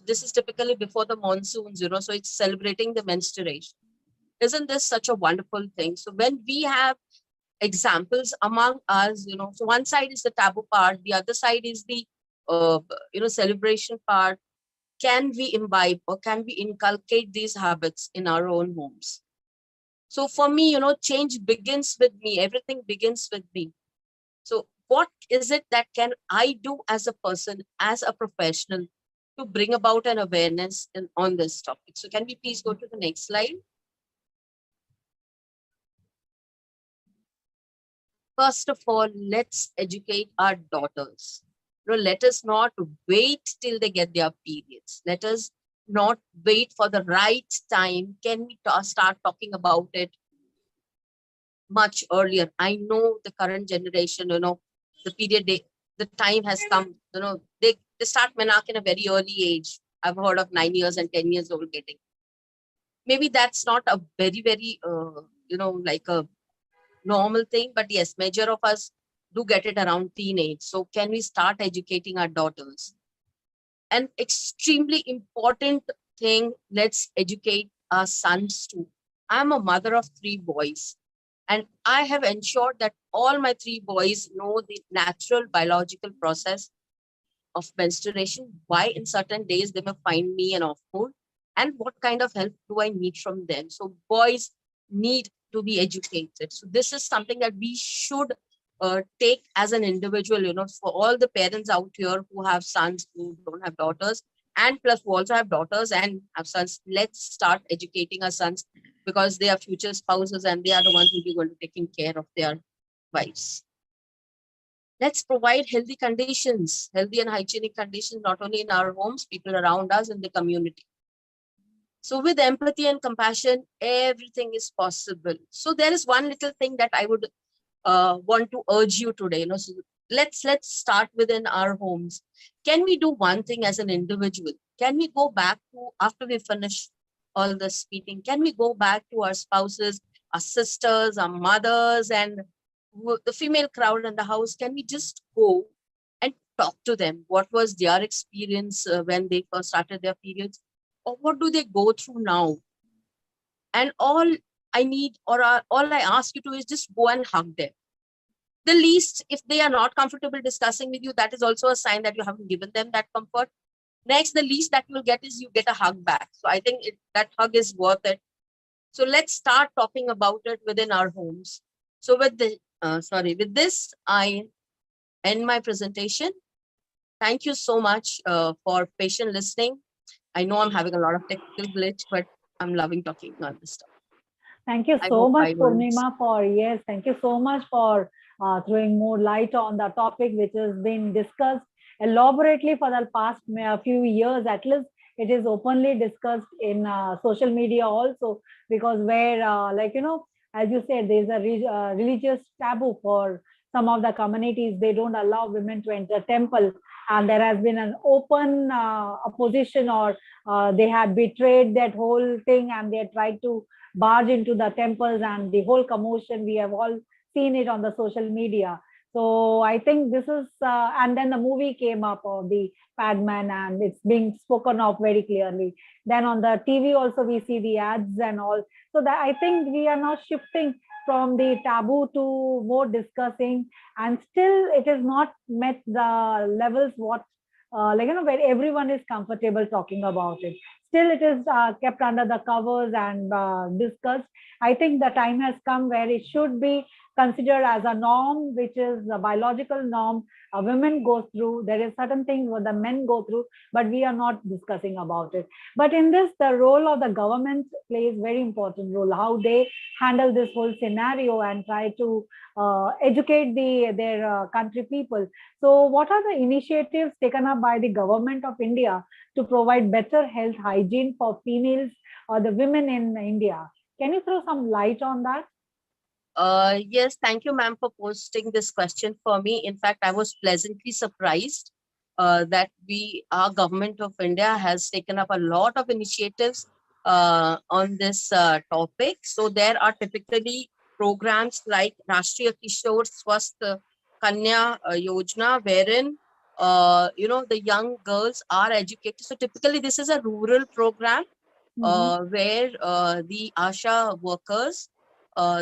This is typically before the monsoons, so it's celebrating the menstruation. Isn't this such a wonderful thing? So when we have examples among us, so one side is the taboo part, the other side is the, celebration part. Can we imbibe or can we inculcate these habits in our own homes? So for me, change begins with me. Everything begins with me. So what is it that can I do as a person, as a professional, to bring about an awareness on this topic? So can we please go to the next slide? First of all, let's educate our daughters. Let us not wait till they get their periods. Let us not wait for the right time. Can we start talking about it much earlier? I know the current generation, the period, the time has come, they start Menak in a very early age. I've heard of 9 years and 10 years old getting. Maybe that's not a very, very, like a normal thing, but yes, major of us do get it around teenage. So can we start educating our daughters? an extremely important thing. Let's educate our sons too. I'm a mother of 3 boys, and I have ensured that all my 3 boys know the natural biological process of menstruation, why in certain days they may find me an off mood, and what kind of help do I need from them. So boys need to be educated. So this is something that we should take as an individual, for all the parents out here who have sons who don't have daughters, and plus who also have daughters and have sons. Let's start educating our sons, because they are future spouses and they are the ones who will be going to taking care of their wives. Let's provide healthy conditions, healthy and hygienic conditions, not only in our homes, people around us, in the community. So with empathy and compassion, everything is possible. So there is one little thing that I would want to urge you today. So let's start within our homes. Can we do one thing as an individual? Can we go back to, after we finish all this meeting, can we go back to our spouses, our sisters, our mothers, and the female crowd in the house? Can we just go and talk to them? What was their experience when they first started their periods, or what do they go through now? And all I need, or all I ask you to, is just go and hug them. The least, if they are not comfortable discussing with you, that is also a sign that you haven't given them that comfort. Next, the least that you'll get is you get a hug back. So I think that hug is worth it. So let's start talking about it within our homes. So with this, I end my presentation. Thank you so much for patient listening. I know I'm having a lot of technical glitch, but I'm loving talking on this stuff. Thank you so much, Purnima, thank you so much for throwing more light on the topic, which has been discussed elaborately for the past few years. At least it is openly discussed in social media also, because where, as you said, there's a religious taboo for some of the communities. They don't allow women to enter temple, and there has been an open opposition, or they have betrayed that whole thing, and they tried to barge into the temples, and the whole commotion, we have all seen it on the social media. So I think this is, and then the movie came up of the Padman, and it's being spoken of very clearly. Then on the TV also we see the ads and all. So that I think we are now shifting from the taboo to more discussing, and still it is not met the levels what where everyone is comfortable talking about it. Still it is kept under the covers and discussed. I think the time has come where it should be considered as a norm, which is a biological norm women go through. There is certain things what the men go through, but we are not discussing about it. But in this, the role of the government plays very important role, how they handle this whole scenario and try to educate their country people. So what are the initiatives taken up by the government of India to provide better health hygiene for females or the women in India? Can you throw some light on that? Yes, thank you, ma'am, for posting this question for me. In fact, I was pleasantly surprised that our government of India has taken up a lot of initiatives on this topic. So there are typically programs like Rashtriya Kishore Swasth Kanya Yojana, wherein the young girls are educated. So typically this is a rural program where the ASHA workers,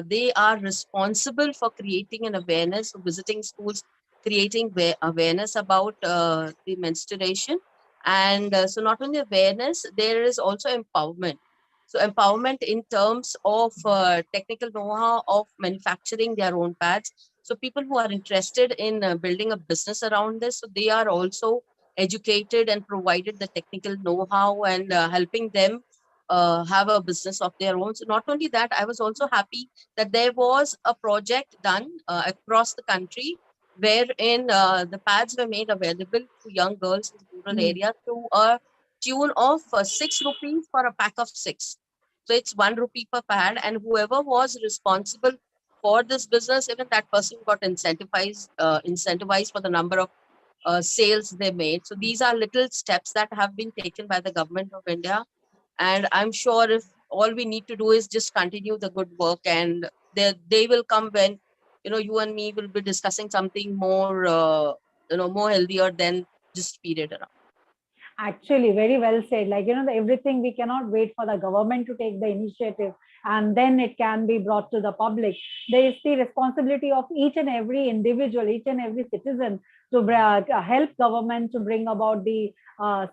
they are responsible for creating an awareness, visiting schools, creating awareness about the menstruation. And so not only awareness, there is also empowerment. So empowerment in terms of technical know-how of manufacturing their own pads. So people who are interested in building a business around this, so they are also educated and provided the technical know-how and helping them have a business of their own. So not only that, I was also happy that there was a project done across the country wherein the pads were made available to young girls in rural areas to a tune of 6 rupees for a pack of 6. So it's 1 rupee per pad, and whoever was responsible for this business, even that person got incentivized for the number of sales they made. So these are little steps that have been taken by the government of India. And I'm sure if all we need to do is just continue the good work, and they will come when, you and me will be discussing something more, more healthier than just period around. Actually, very well said. Like, everything, we cannot wait for the government to take the initiative and then it can be brought to the public. There is the responsibility of each and every individual, each and every citizen to help government to bring about the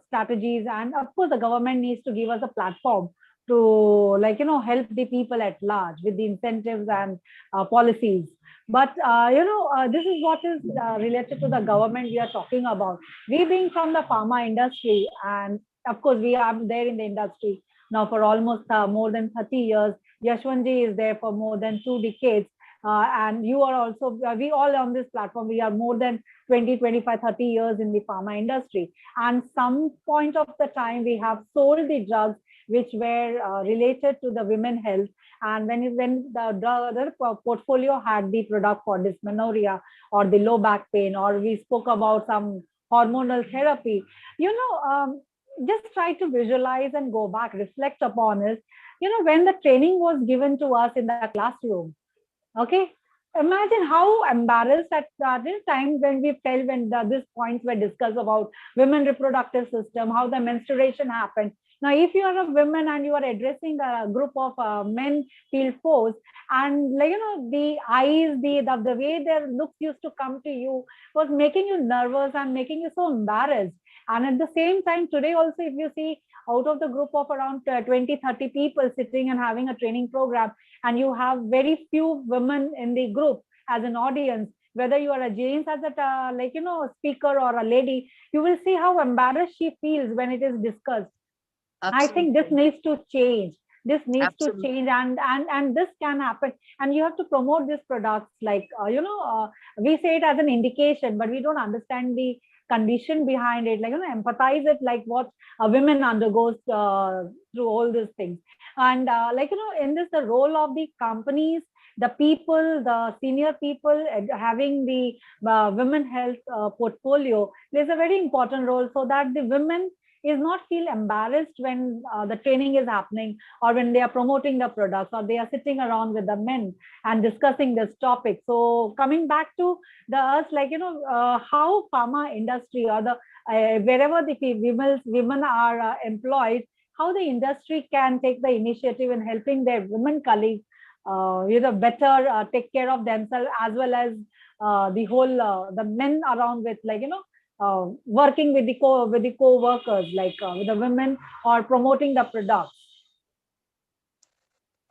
strategies. And of course, the government needs to give us a platform to, like, help the people at large with the incentives and policies. But, this is what is related to the government we are talking about. We being from the pharma industry, and of course we are there in the industry now for almost more than 30 years. Yashwanji is there for more than 2 decades. And you are also, we all on this platform, we are more than 20, 25, 30 years in the pharma industry. And some point of the time we have sold the drugs which were related to the women health. And when the other portfolio had the product for dysmenorrhea or the low back pain, or we spoke about some hormonal therapy, just try to visualize and go back, reflect upon it. When the training was given to us in the classroom, okay, imagine how embarrassed at this time when we felt when these points were discussed about women reproductive system, how the menstruation happened. Now, if you are a woman and you are addressing a group of men field force, and the eyes, the way their looks used to come to you was making you nervous and making you so embarrassed. And at the same time, today also, if you see, out of the group of around 20, 30 people sitting and having a training program, and you have very few women in the group as an audience, whether you are a James as a speaker or a lady, you will see how embarrassed she feels when it is discussed. I think this Absolutely. needs to change. This needs to Absolutely. change, and this can happen. And you have to promote these products, like we say it as an indication, but we don't understand the condition behind it. Like, empathize it, like what a women undergoes through all these things. And in this, the role of the companies, the people, the senior people having the women health portfolio plays a very important role, so that the women is not feel embarrassed when the training is happening, or when they are promoting the products, or they are sitting around with the men and discussing this topic. So coming back to the us, how pharma industry, or the wherever the women are employed, how the industry can take the initiative in helping their women colleagues better take care of themselves, as well as the whole the men around with, working with the co-workers, with the women, or promoting the products.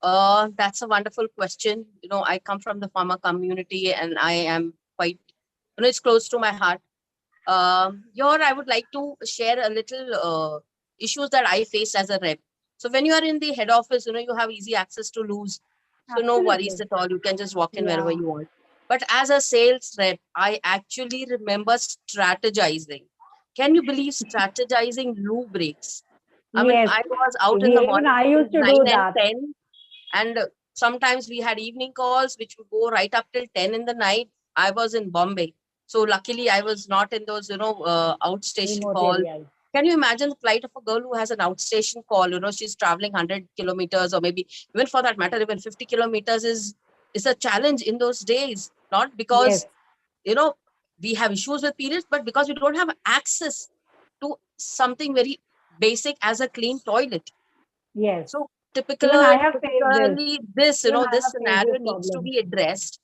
That's a wonderful question. I come from the pharma community and I am quite, it's close to my heart. Here, I would like to share a little issues that I face as a rep. So when you are in the head office, you have easy access to lose. So no worries at all. You can just walk in wherever you want. But as a sales rep, I actually remember strategizing. Can you believe strategizing loo breaks? I mean, Yes, I was out in the even morning I used to 9 do and that. 10, and sometimes we had evening calls, which would go right up till 10 in the night. I was in Bombay. So luckily, I was not in those, outstation Remote calls. areas. Can you imagine the plight of a girl who has an outstation call? She's traveling 100 kilometers, or maybe even for that matter, even 50 kilometers is a challenge in those days. Not because, Yes, we have issues with periods, but because we don't have access to something very basic as a clean toilet. yes. So Even I have faced this. typically this, Even I this have faced scenario this needs to problem. be addressed.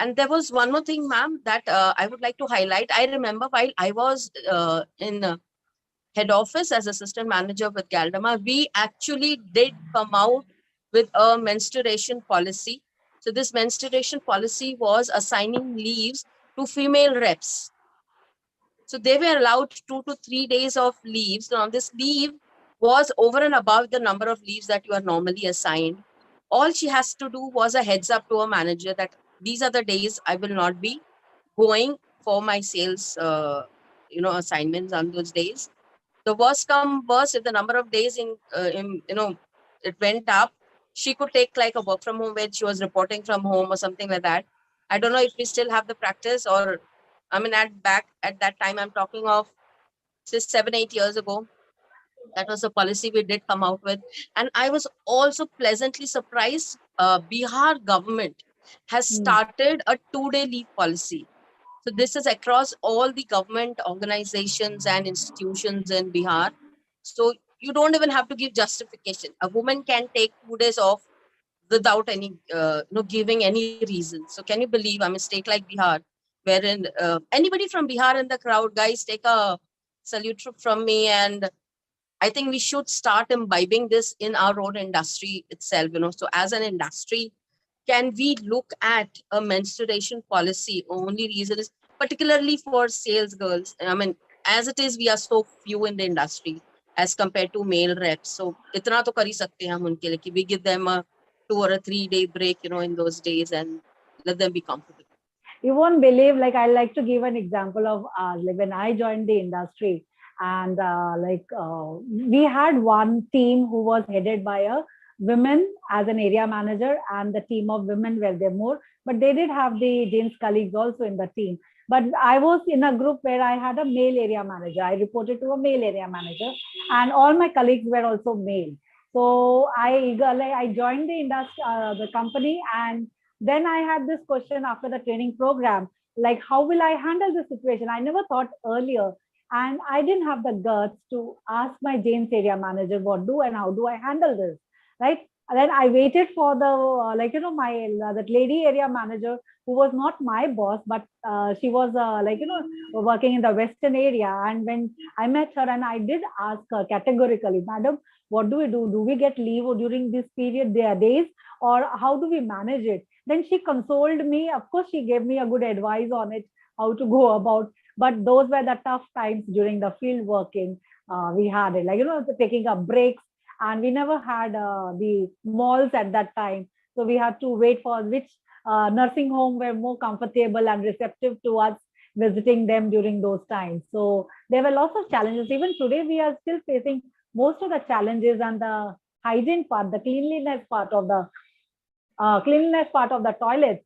And there was one more thing, ma'am, that I would like to highlight. I remember while I was in head office as assistant manager with Galdama, we actually did come out with a menstruation policy. So this menstruation policy was assigning leaves to female reps. So they were allowed 2 to 3 days of leaves. Now this leave was over and above the number of leaves that you are normally assigned. All she has to do was a heads up to a manager that these are the days I will not be going for my sales, assignments on those days. The worst come worst, if the number of days it went up, she could take like a work from home where she was reporting from home or something like that. I don't know if we still have the practice, or I mean, at that time, I'm talking of just 7-8 years ago. That was a policy we did come out with. And I was also pleasantly surprised. Bihar government has started a 2-day leave policy. So this is across all the government organizations and institutions in Bihar. So you don't even have to give justification. A woman can take 2 days off without any, giving any reason. So can you believe a state like Bihar, wherein anybody from Bihar in the crowd, guys, take a salute from me. And I think we should start imbibing this in our own industry itself. So as an industry, can we look at a menstruation policy? Only reason is particularly for sales girls. I mean, as it is, we are so few in the industry as compared to male reps. So itna to kar hi sakte hain hum unke liye ki we give them a 2 or a 3 day break, in those days, and let them be comfortable. You won't believe, like, I like to give an example of like when I joined the industry, and we had one team who was headed by a women as an area manager, and the team of women were there more, but they did have the gents colleagues also in the team. But I was in a group where I had a male area manager. I reported to a male area manager, and all my colleagues were also male. So I joined the industry, the company, and then I had this question after the training program, like, how will I handle this situation? I never thought earlier, and I didn't have the guts to ask my James area manager what do and how do I handle this, right? And then I waited for the my that lady area manager, who was not my boss, but she was working in the western area. And when I met her, and I did ask her categorically, madam, what do we do? Do we get leave during this period, their days, or how do we manage it? Then she consoled me. Of course, she gave me a good advice on it, how to go about. But those were the tough times during the field working. We had it, taking up breaks, and we never had the malls at that time. So we had to wait for which nursing home were more comfortable and receptive to us visiting them during those times. So there were lots of challenges. Even today, we are still facing most of the challenges, and the hygiene part, the cleanliness part of the toilets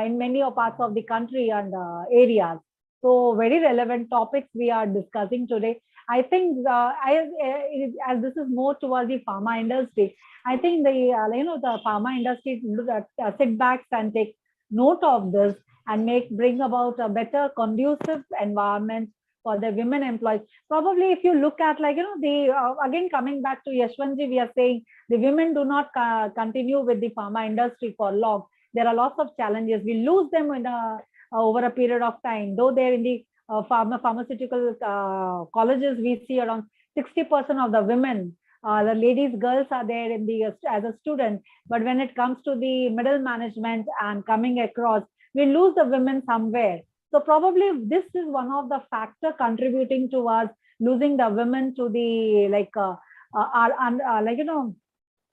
in many parts of the country and areas. So very relevant topics we are discussing today. I think as this is more towards the pharma industry, I think the pharma industry sit back and take note of this and bring about a better conducive environment for the women employees. Probably if you look at again coming back to Yashwantji, we are saying the women do not continue with the pharma industry for long. There are lots of challenges. We lose them in over a period of time. Though they're in the pharmaceutical colleges, we see around 60% of the women, the ladies, girls are there in the as a student. But when it comes to the middle management and coming across, we lose the women somewhere. So probably this is one of the factor contributing towards losing the women to the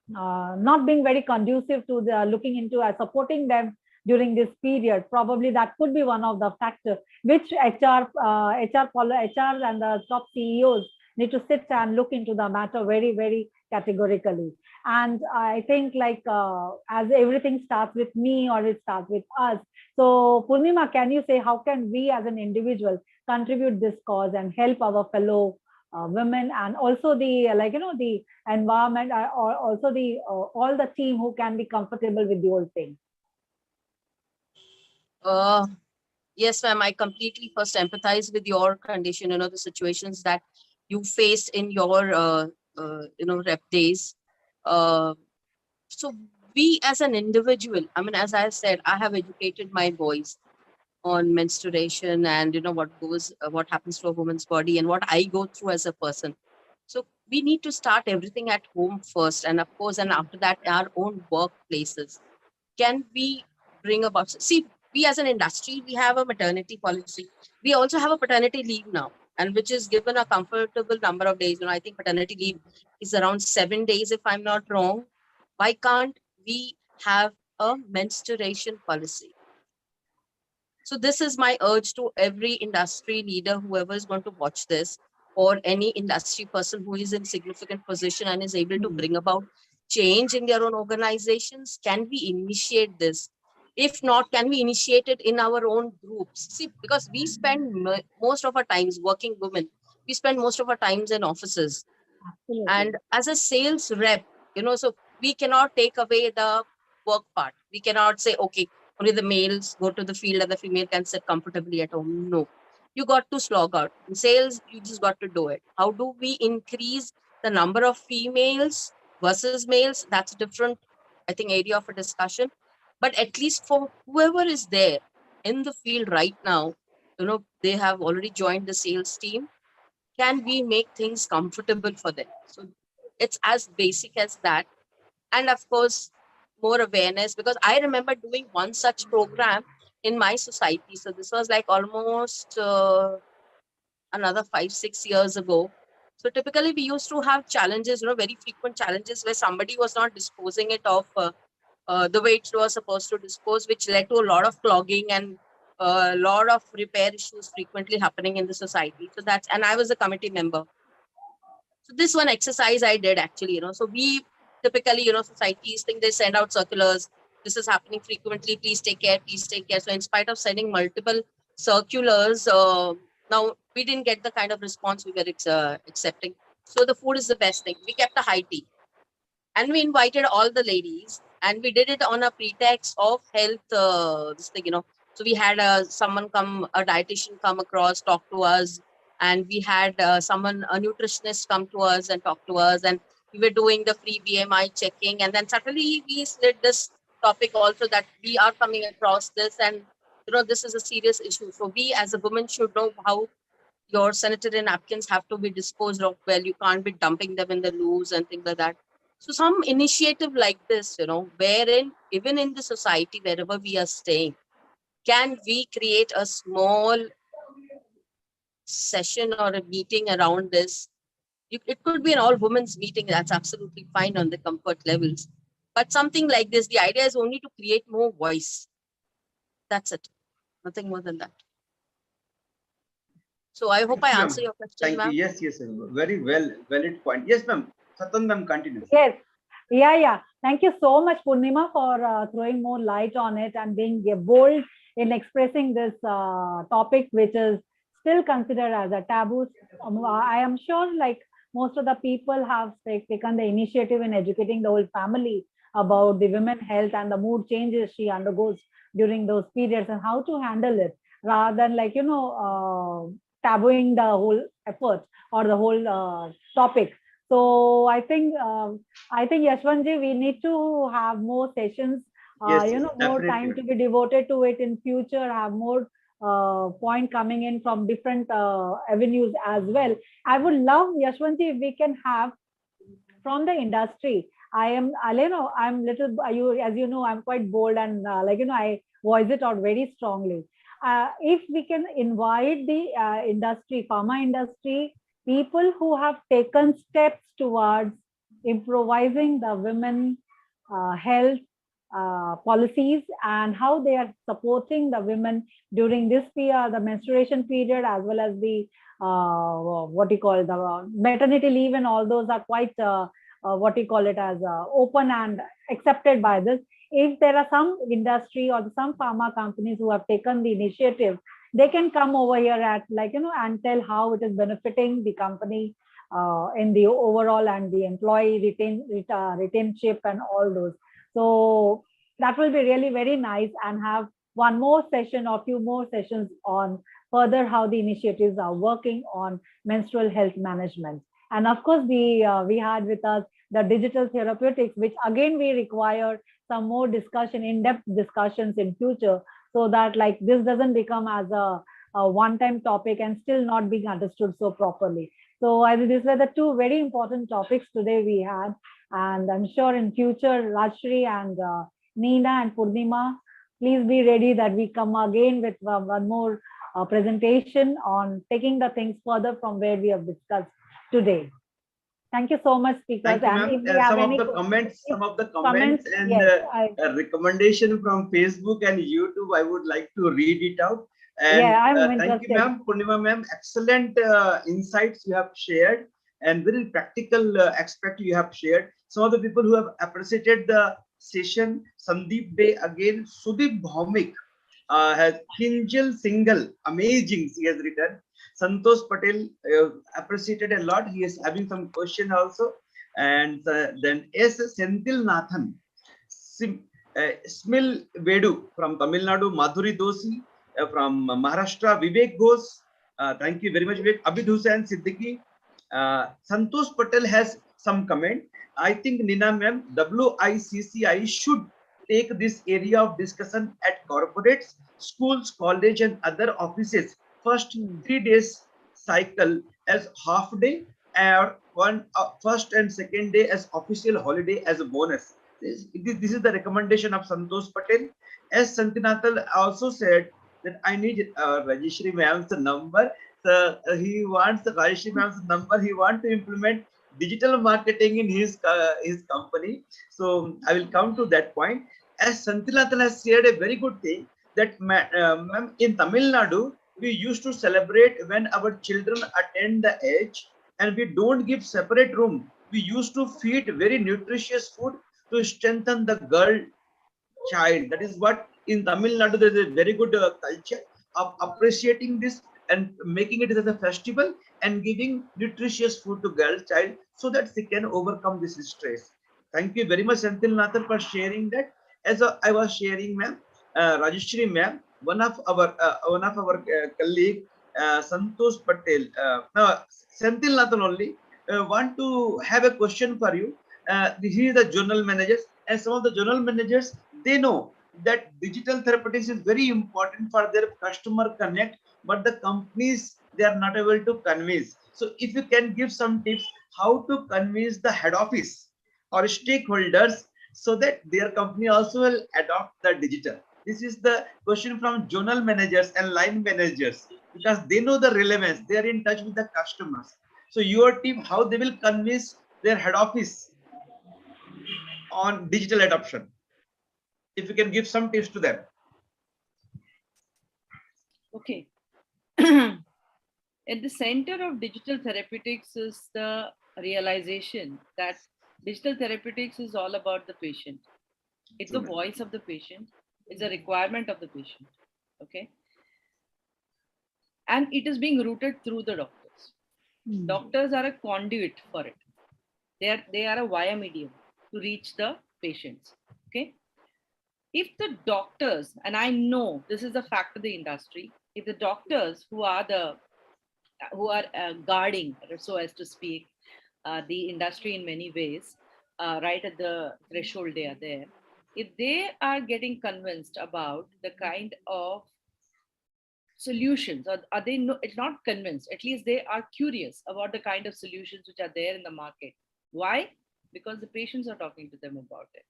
not being very conducive to the looking into supporting them during this period. Probably that could be one of the factors which HR and the top CEOs need to sit and look into the matter very, very categorically. And I think as everything starts with me, or it starts with us. So Purnima, can you say how can we as an individual contribute this cause and help our fellow women, and also the the environment, or also the all the team who can be comfortable with the whole thing? Yes, ma'am. I completely first empathize with your condition. The situations that you faced in your rep days. So we as an individual, I mean, as I said, I have educated my boys on menstruation and what happens to a woman's body and what I go through as a person. So we need to start everything at home first, and of course, and after that, our own workplaces. Can we bring about? See, we as an industry, we have a maternity policy. We also have a paternity leave now, and which is given a comfortable number of days. I think paternity leave is around 7 days, if I'm not wrong. Why can't we have a menstruation policy? So this is my urge to every industry leader, whoever is going to watch this, or any industry person who is in significant position and is able to bring about change in their own organizations. Can we initiate this? If not, can we initiate it in our own groups? See, because we spend most of our times, working women, we spend most of our times in offices. Absolutely. And as a sales rep, so we cannot take away the work part. We cannot say, okay, only the males go to the field and the female can sit comfortably at home. No, you got to slog out. In sales, you just got to do it. How do we increase the number of females versus males? That's a different, I think, area of a discussion. But at least for whoever is there in the field right now, they have already joined the sales team. Can we make things comfortable for them? So it's as basic as that. And of course, more awareness, because I remember doing one such program in my society. So this was like almost another 5-6 years ago. So typically we used to have challenges, very frequent challenges where somebody was not disposing it of the way it was supposed to dispose, which led to a lot of clogging and a lot of repair issues frequently happening in the society. So and I was a committee member. So this one exercise I did actually, so we typically, societies think they send out circulars. This is happening frequently. Please take care. Please take care. So in spite of sending multiple circulars, now we didn't get the kind of response we were accepting. So the food is the best thing. We kept a high tea. And we invited all the ladies, and we did it on a pretext of health, this thing, So we had a dietitian come across, talk to us, and we had a nutritionist come to us and talk to us, and we were doing the free BMI checking, and then suddenly we slid this topic also that we are coming across this, and this is a serious issue. So we as a woman should know how your sanitary napkins have to be disposed of well. You can't be dumping them in the loos and things like that. So some initiative like this, wherein even in the society, wherever we are staying, can we create a small session or a meeting around this? It could be an all women's meeting. That's absolutely fine on the comfort levels. But something like this, the idea is only to create more voice. That's it. Nothing more than that. So I hope I answer your question, ma'am. Yes, very well, valid point. Yes, ma'am. Satan, ma'am, continue. Yes. Yeah. Thank you so much, Purnima, for throwing more light on it and being bold in expressing this topic, which is still considered as a taboo. I am sure, like most of the people have taken the initiative in educating the whole family about the women health and the mood changes she undergoes during those periods and how to handle it, rather than tabooing the whole effort or the whole topic. So I think Yashwantji, we need to have more sessions, more time to be devoted to it in future, have more point coming in from different avenues as well. I would love, Yashwantji, if we can have from the industry. I'm little, as you know, I'm quite bold and I voice it out very strongly. If we can invite the industry, pharma industry, people who have taken steps towards improvising the women health policies and how they are supporting the women during this period, the menstruation period, as well as the the maternity leave, and all those are quite open and accepted by this. If there are some industry or some pharma companies who have taken the initiative, they can come over here at and tell how it is benefiting the company in the overall and the employee retention and all those. So that will be really very nice, and have one more session or few more sessions on further how the initiatives are working on menstrual health management. And of course, we had with us the digital therapeutics, which again we require some more discussion, in-depth discussions in future, so that this doesn't become as a one-time topic and still not being understood so properly. So these were the two very important topics today we had, and I'm sure in future, Rajshri and Neena and Purnima, please be ready that we come again with one more presentation on taking the things further from where we have discussed today. Thank you so much, speakers. Thank you, some of the comments and yes, recommendation from Facebook and YouTube, I would like to read it out. And thank you, ma'am, Purnima ma'am. Excellent insights you have shared, and very practical aspect you have shared. Some of the people who have appreciated the session: Sandeep Day again, Sudeep Bhaumik has Kinjal Single, amazing, he has written. Santosh Patel appreciated a lot. He is having some question also. And then S. Senthil Nathan, Smil Vedu from Tamil Nadu, Madhuri Dosi from Maharashtra, Vivek Ghosh. Thank you very much, Vivek. Abid Hussain Siddiqui. Santosh Patel has some comment. I think Nina ma'am, WICCI should take this area of discussion at corporates, schools, college, and other offices. First 3 days cycle as half day, or one first and second day as official holiday as a bonus. This is the recommendation of Santosh Patel. As Santinathal also said that I need Rajeshri ma'am's number. So he wants Rajeshri ma'am's number. He wants to implement digital marketing in his company. So I will come to that point. As Santinathal has shared a very good thing that ma'am, in Tamil Nadu we used to celebrate when our children attend the age, and we don't give separate room. We used to feed very nutritious food to strengthen the girl child. That is what in Tamil Nadu there is a very good culture of appreciating this and making it as a festival and giving nutritious food to girl child so that she can overcome this stress. Thank you very much, Senthil Nathar, for sharing that. As I was sharing, ma'am, Rajeshri ma'am, one of our colleague, Santosh Patel, no, Senthil Nathar only, want to have a question for you. He is the journal managers, and some of the journal managers, they know that digital therapeutics is very important for their customer connect, but the companies, they are not able to convince. So if you can give some tips how to convince the head office or stakeholders so that their company also will adopt the digital. This is the question from journal managers and line managers, because they know the relevance, they are in touch with the customers. So your team, how they will convince their head office on digital adoption? If you can give some tips to them. Okay. At the center of digital therapeutics is the realization that digital therapeutics is all about the patient. It's the voice of the patient. It's a requirement of the patient. Okay. And it is being routed through the doctors. Doctors are a conduit for it. They are a via medium to reach the patients. Okay. If the doctors, and I know this is a fact of the industry, if the doctors who are guarding, so as to speak, the industry in many ways, right at the threshold they are there, if they are getting convinced about the kind of solutions, or are they no, it's not convinced, at least they are curious about the kind of solutions which are there in the market. Why? Because the patients are talking to them about it.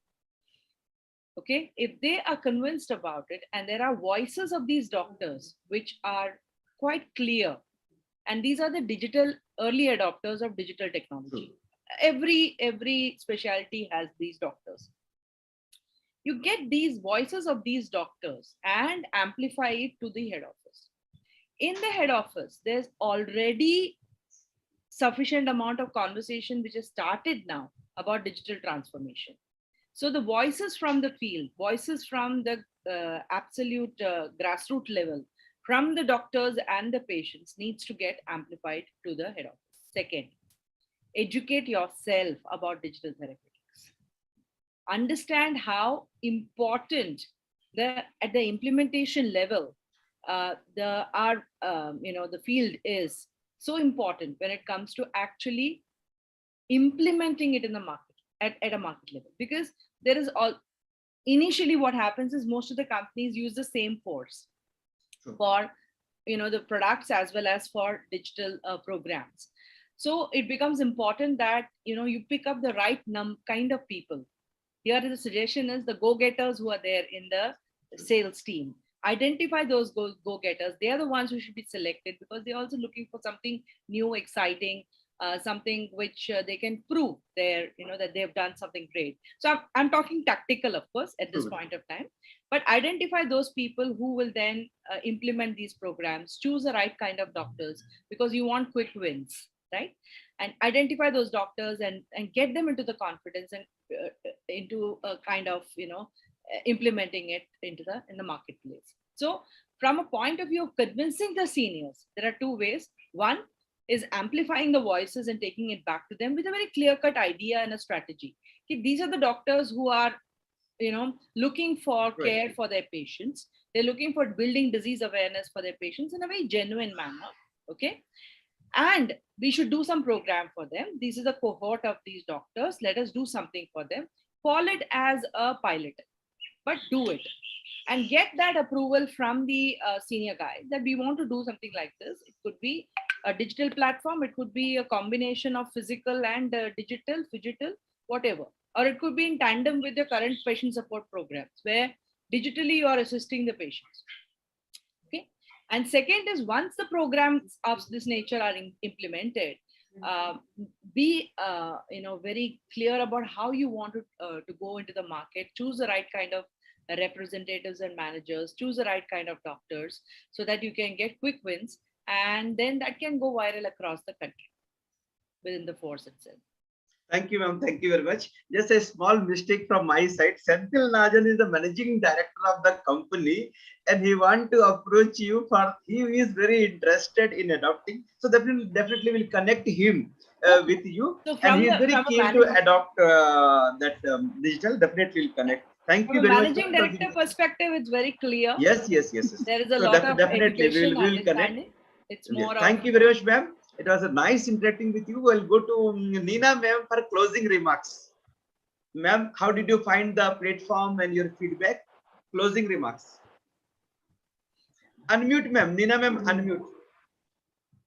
Okay, if they are convinced about it, and there are voices of these doctors which are quite clear, and these are the digital early adopters of digital technology. Every specialty has these doctors. You get these voices of these doctors and amplify it to the head office. In the head office, there's already sufficient amount of conversation which has started now about digital transformation. So the voices from the field, voices from the absolute grassroots level, from the doctors and the patients, needs to get amplified to the head office. Second, educate yourself about digital therapeutics. Understand how important at the implementation level, the field is so important when it comes to actually implementing it in the market at a market level, because there is initially what happens is most of the companies use the same force for the products as well as for digital programs. So it becomes important that you pick up the right kind of people. Here the suggestion is the go-getters who are there in the sales team. Identify those go-getters. They are the ones who should be selected, because they're also looking for something new, exciting, something which they can prove that they've done something great. So I'm talking tactical, of course, at this point of time, but identify those people who will then implement these programs. Choose the right kind of doctors, because you want quick wins, right? And identify those doctors and get them into the confidence and into a kind of implementing it in the marketplace. So from a point of view of convincing the seniors, there are two ways. One is amplifying the voices and taking it back to them with a very clear-cut idea and a strategy. Okay, these are the doctors who are looking for Right. care for their patients. They're looking for building disease awareness for their patients in a very genuine manner. Okay. And we should do some program for them. This is a cohort of these doctors. Let us do something for them. Call it as a pilot, but do it. And get that approval from the senior guy that we want to do something like this. It could be a digital platform. It could be a combination of physical and digital, whatever. Or it could be in tandem with the current patient support programs where digitally you are assisting the patients. Okay. And second is, once the programs of this nature are implemented, be very clear about how you want to go into the market. Choose the right kind of representatives and managers. Choose the right kind of doctors so that you can get quick wins, and then that can go viral across the country within the force itself. Thank you, ma'am. Thank you very much. Just a small mistake from my side. Senthil Najan is the managing director of the company, and he want to approach you for. He is very interested in adopting. So definitely will connect him with you, So and he is very keen to adopt that digital. Definitely will connect. Thank you from a very much. managing director perspective, it's very clear. Yes. There is a So lot of definitely education, we'll connect. understanding. It's more Thank you very much, ma'am. It was a nice interacting with you. We'll go to Nina, ma'am, for closing remarks. Ma'am, how did you find the platform and your feedback? Closing remarks. Unmute, ma'am. Nina, ma'am, unmute.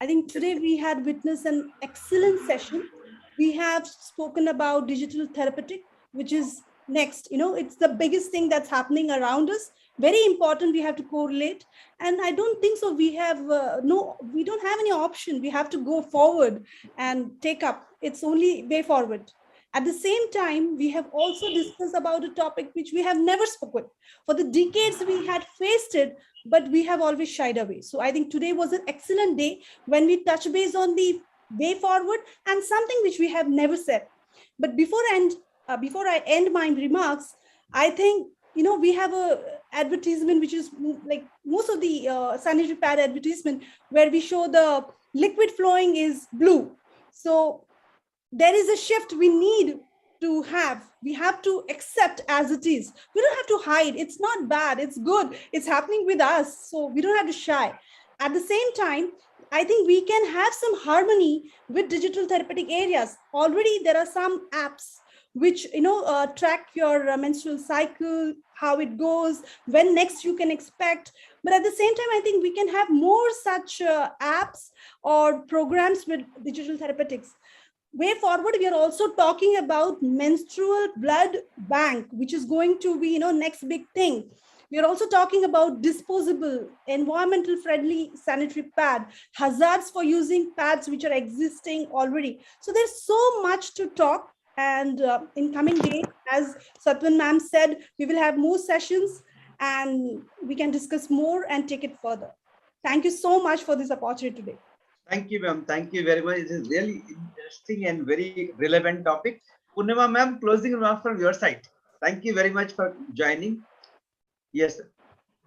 I think today we had witnessed an excellent session. We have spoken about digital therapeutic, which is next. It's the biggest thing that's happening around us. Very important. We have to correlate. And I don't think so. We have we don't have any option. We have to go forward and take up. It's only way forward. At the same time, we have also discussed about a topic which we have never spoken. For the decades, we had faced it, but we have always shied away. So I think today was an excellent day when we touch base on the way forward and something which we have never said. But before I end my remarks, I think, we have a advertisement, which is like most of the sanitary pad advertisement, where we show the liquid flowing is blue. So there is a shift we need to have. We have to accept as it is. We don't have to hide. It's not bad. It's good. It's happening with us. So we don't have to shy. At the same time, I think we can have some harmony with digital therapeutic areas. Already there are some apps which track your menstrual cycle, how it goes, when next you can expect. But at the same time, I think we can have more such apps or programs with digital therapeutics. Way forward, we are also talking about menstrual blood bank, which is going to be next big thing. We are also talking about disposable, environmental friendly sanitary pad, hazards for using pads which are existing already. So there's so much to talk. And in coming days, as Satwan ma'am said, we will have more sessions and we can discuss more and take it further. Thank you so much for this opportunity today. Thank you, ma'am. Thank you very much. It is really interesting and very relevant topic. Purnima ma'am, closing remarks from your side. Thank you very much for joining. Yes, sir.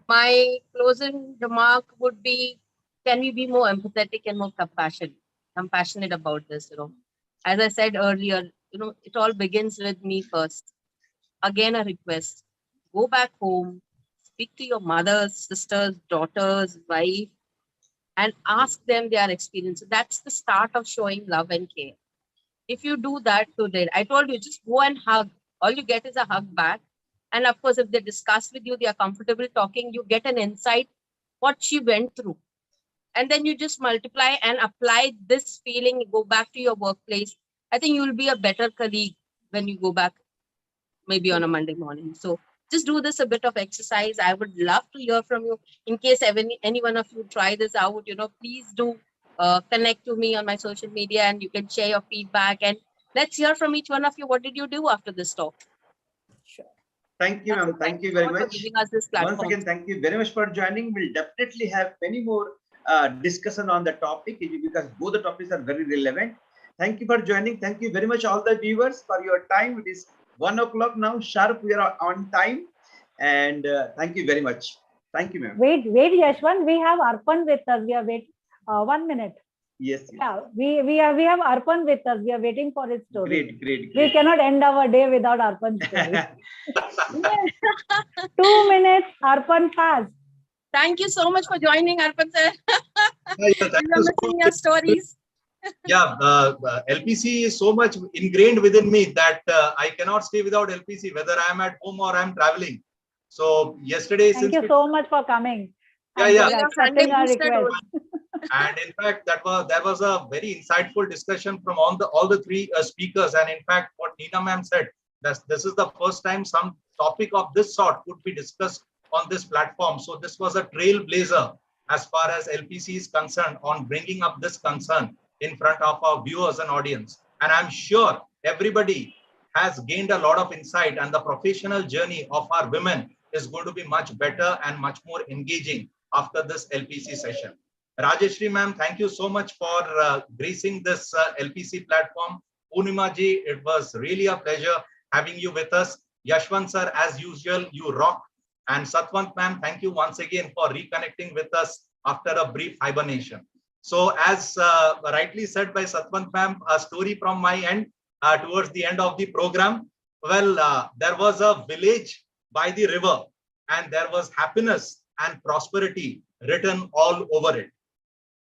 My closing remark would be, can we be more empathetic and more compassionate about this? As I said earlier, it all begins with me first. Again, a request: go back home, speak to your mothers, sisters, daughters, wife, and ask them their experience. That's the start of showing love and care. If you do that today, I told you, just go and hug. All you get is a hug back. And of course, if they discuss with you, they are comfortable talking, you get an insight what she went through. And then you just multiply and apply this feeling, go back to your workplace. I think you will be a better colleague when you go back, maybe on a Monday morning. So just do this a bit of exercise. I would love to hear from you. In case any one of you try this out, please do connect to me on my social media and you can share your feedback. And let's hear from each one of you. What did you do after this talk? Sure. Thank you, ma'am. Thank you very much. For giving us this platform. Once again, thank you very much for joining. We'll definitely have many more discussion on the topic because both the topics are very relevant. Thank you for joining. Thank you very much, all the viewers, for your time. It is 1 o'clock now, sharp. We are on time. And thank you very much. Thank you, ma'am. Wait, Yashwant. We have Arpan with us. We are waiting. 1 minute. Yes. Yeah, we have Arpan with us. We are waiting for his story. Great. We cannot end our day without Arpan's story. 2 minutes, Arpan fast. Thank you so much for joining, Arpan sir. Yeah, We thank were you so missing much. your stories. Yeah, LPC is so much ingrained within me that I cannot stay without LPC, whether I'm at home or I'm traveling. So yesterday, Thank since you we, so much for coming yeah, and yeah, for With your Sunday accepting our boosted request. dose. and in fact, there was a very insightful discussion from all the three speakers. And in fact, what Neena ma'am said, that this is the first time some topic of this sort could be discussed on this platform. So this was a trailblazer as far as LPC is concerned on bringing up this concern in front of our viewers and audience. And I'm sure everybody has gained a lot of insight, and the professional journey of our women is going to be much better and much more engaging after this LPC session. Rajeshri ma'am, thank you so much for gracing this LPC platform. Poonima ji, it was really a pleasure having you with us. Yashwant sir, as usual, you rock. And Satwant ma'am, thank you once again for reconnecting with us after a brief hibernation. So as rightly said by Satwant ma'am, a story from my end towards the end of the program. Well, there was a village by the river, and there was happiness and prosperity written all over it.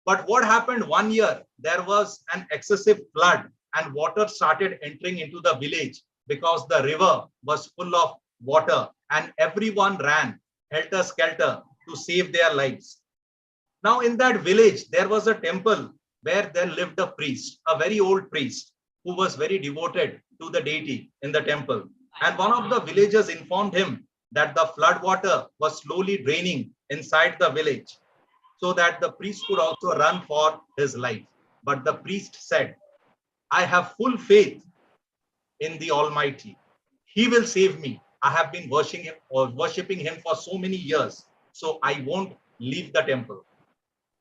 But what happened one year, there was an excessive flood and water started entering into the village because the river was full of water and everyone ran helter-skelter to save their lives. Now in that village, there was a temple where there lived a priest, a very old priest who was very devoted to the deity in the temple. And one of the villagers informed him that the flood water was slowly draining inside the village, so that the priest could also run for his life. But the priest said, I have full faith in the Almighty. He will save me. I have been worshipping him for so many years, so I won't leave the temple.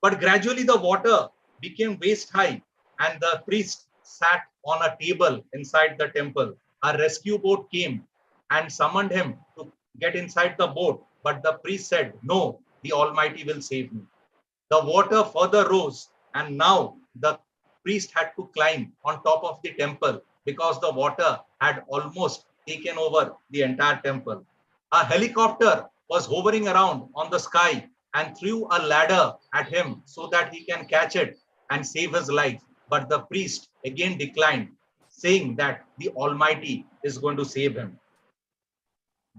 But gradually the water became waist high and the priest sat on a table inside the temple. A rescue boat came and summoned him to get inside the boat. But the priest said, no, the Almighty will save me. The water further rose, and now the priest had to climb on top of the temple because the water had almost taken over the entire temple. A helicopter was hovering around on the sky and threw a ladder at him so that he can catch it and save his life. But the priest again declined, saying that the Almighty is going to save him.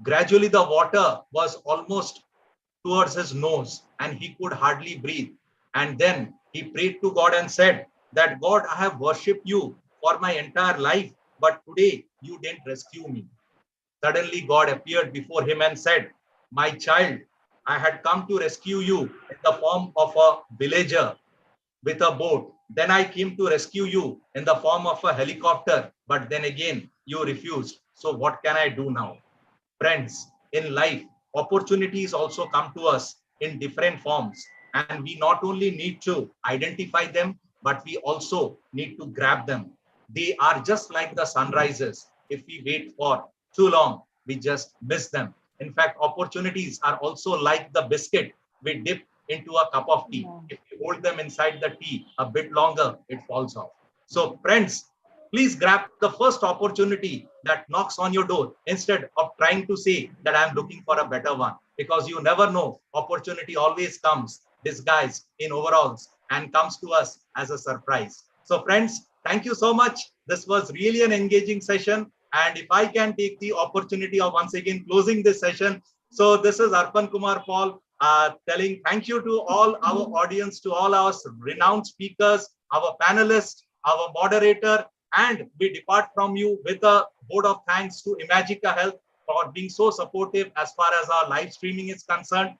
Gradually, the water was almost towards his nose and he could hardly breathe. And then he prayed to God and said that, God, I have worshipped you for my entire life, but today you didn't rescue me. Suddenly God appeared before him and said, my child, I had come to rescue you in the form of a villager with a boat. Then I came to rescue you in the form of a helicopter, but then again you refused. So what can I do now? Friends, in life, opportunities also come to us in different forms, and we not only need to identify them, but we also need to grab them. They are just like the sunrises. If we wait for too long, we just miss them. In fact, opportunities are also like the biscuit we dip into a cup of tea. If you hold them inside the tea a bit longer, it falls off. So friends, please grab the first opportunity that knocks on your door instead of trying to say that I'm looking for a better one, because you never know. Opportunity always comes disguised in overalls and comes to us as a surprise. So friends, thank you so much. This was really an engaging session. And if I can take the opportunity of once again closing this session. So this is Arpan Kumar Paul telling thank you to all our audience, to all our renowned speakers, our panelists, our moderator, and we depart from you with a vote of thanks to Imagica Health for being so supportive as far as our live streaming is concerned.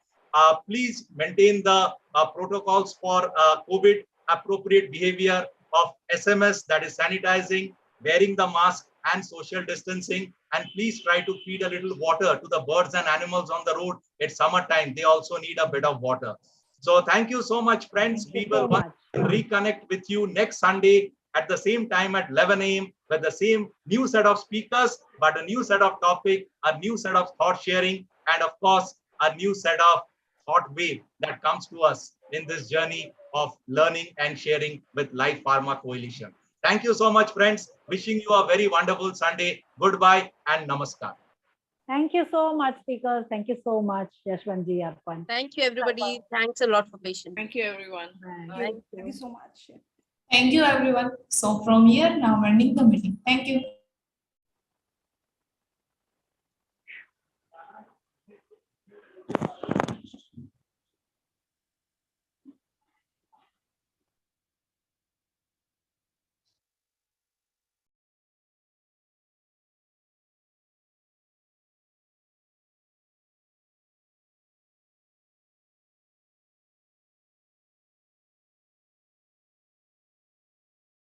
Please maintain the protocols for COVID appropriate behavior of SMS, that is sanitizing, wearing the mask and social distancing. And please try to feed a little water to the birds and animals on the road. It's summertime. They also need a bit of water. So thank you so much, friends. We will reconnect with you next Sunday at the same time at 11 a.m. with the same new set of speakers, but a new set of topic, a new set of thought sharing, and of course, a new set of thought wave that comes to us in this journey of learning and sharing with Life Pharma Coalition. Thank you so much, friends. Wishing you a very wonderful Sunday. Goodbye and namaskar. Thank you so much, speakers. Thank you so much, Yashwantji, Arpan. Thank you, everybody. Thanks a lot for patience. Thank you, everyone. Bye. Thank you so much. Thank you, everyone. So from here, now ending the meeting. Thank you.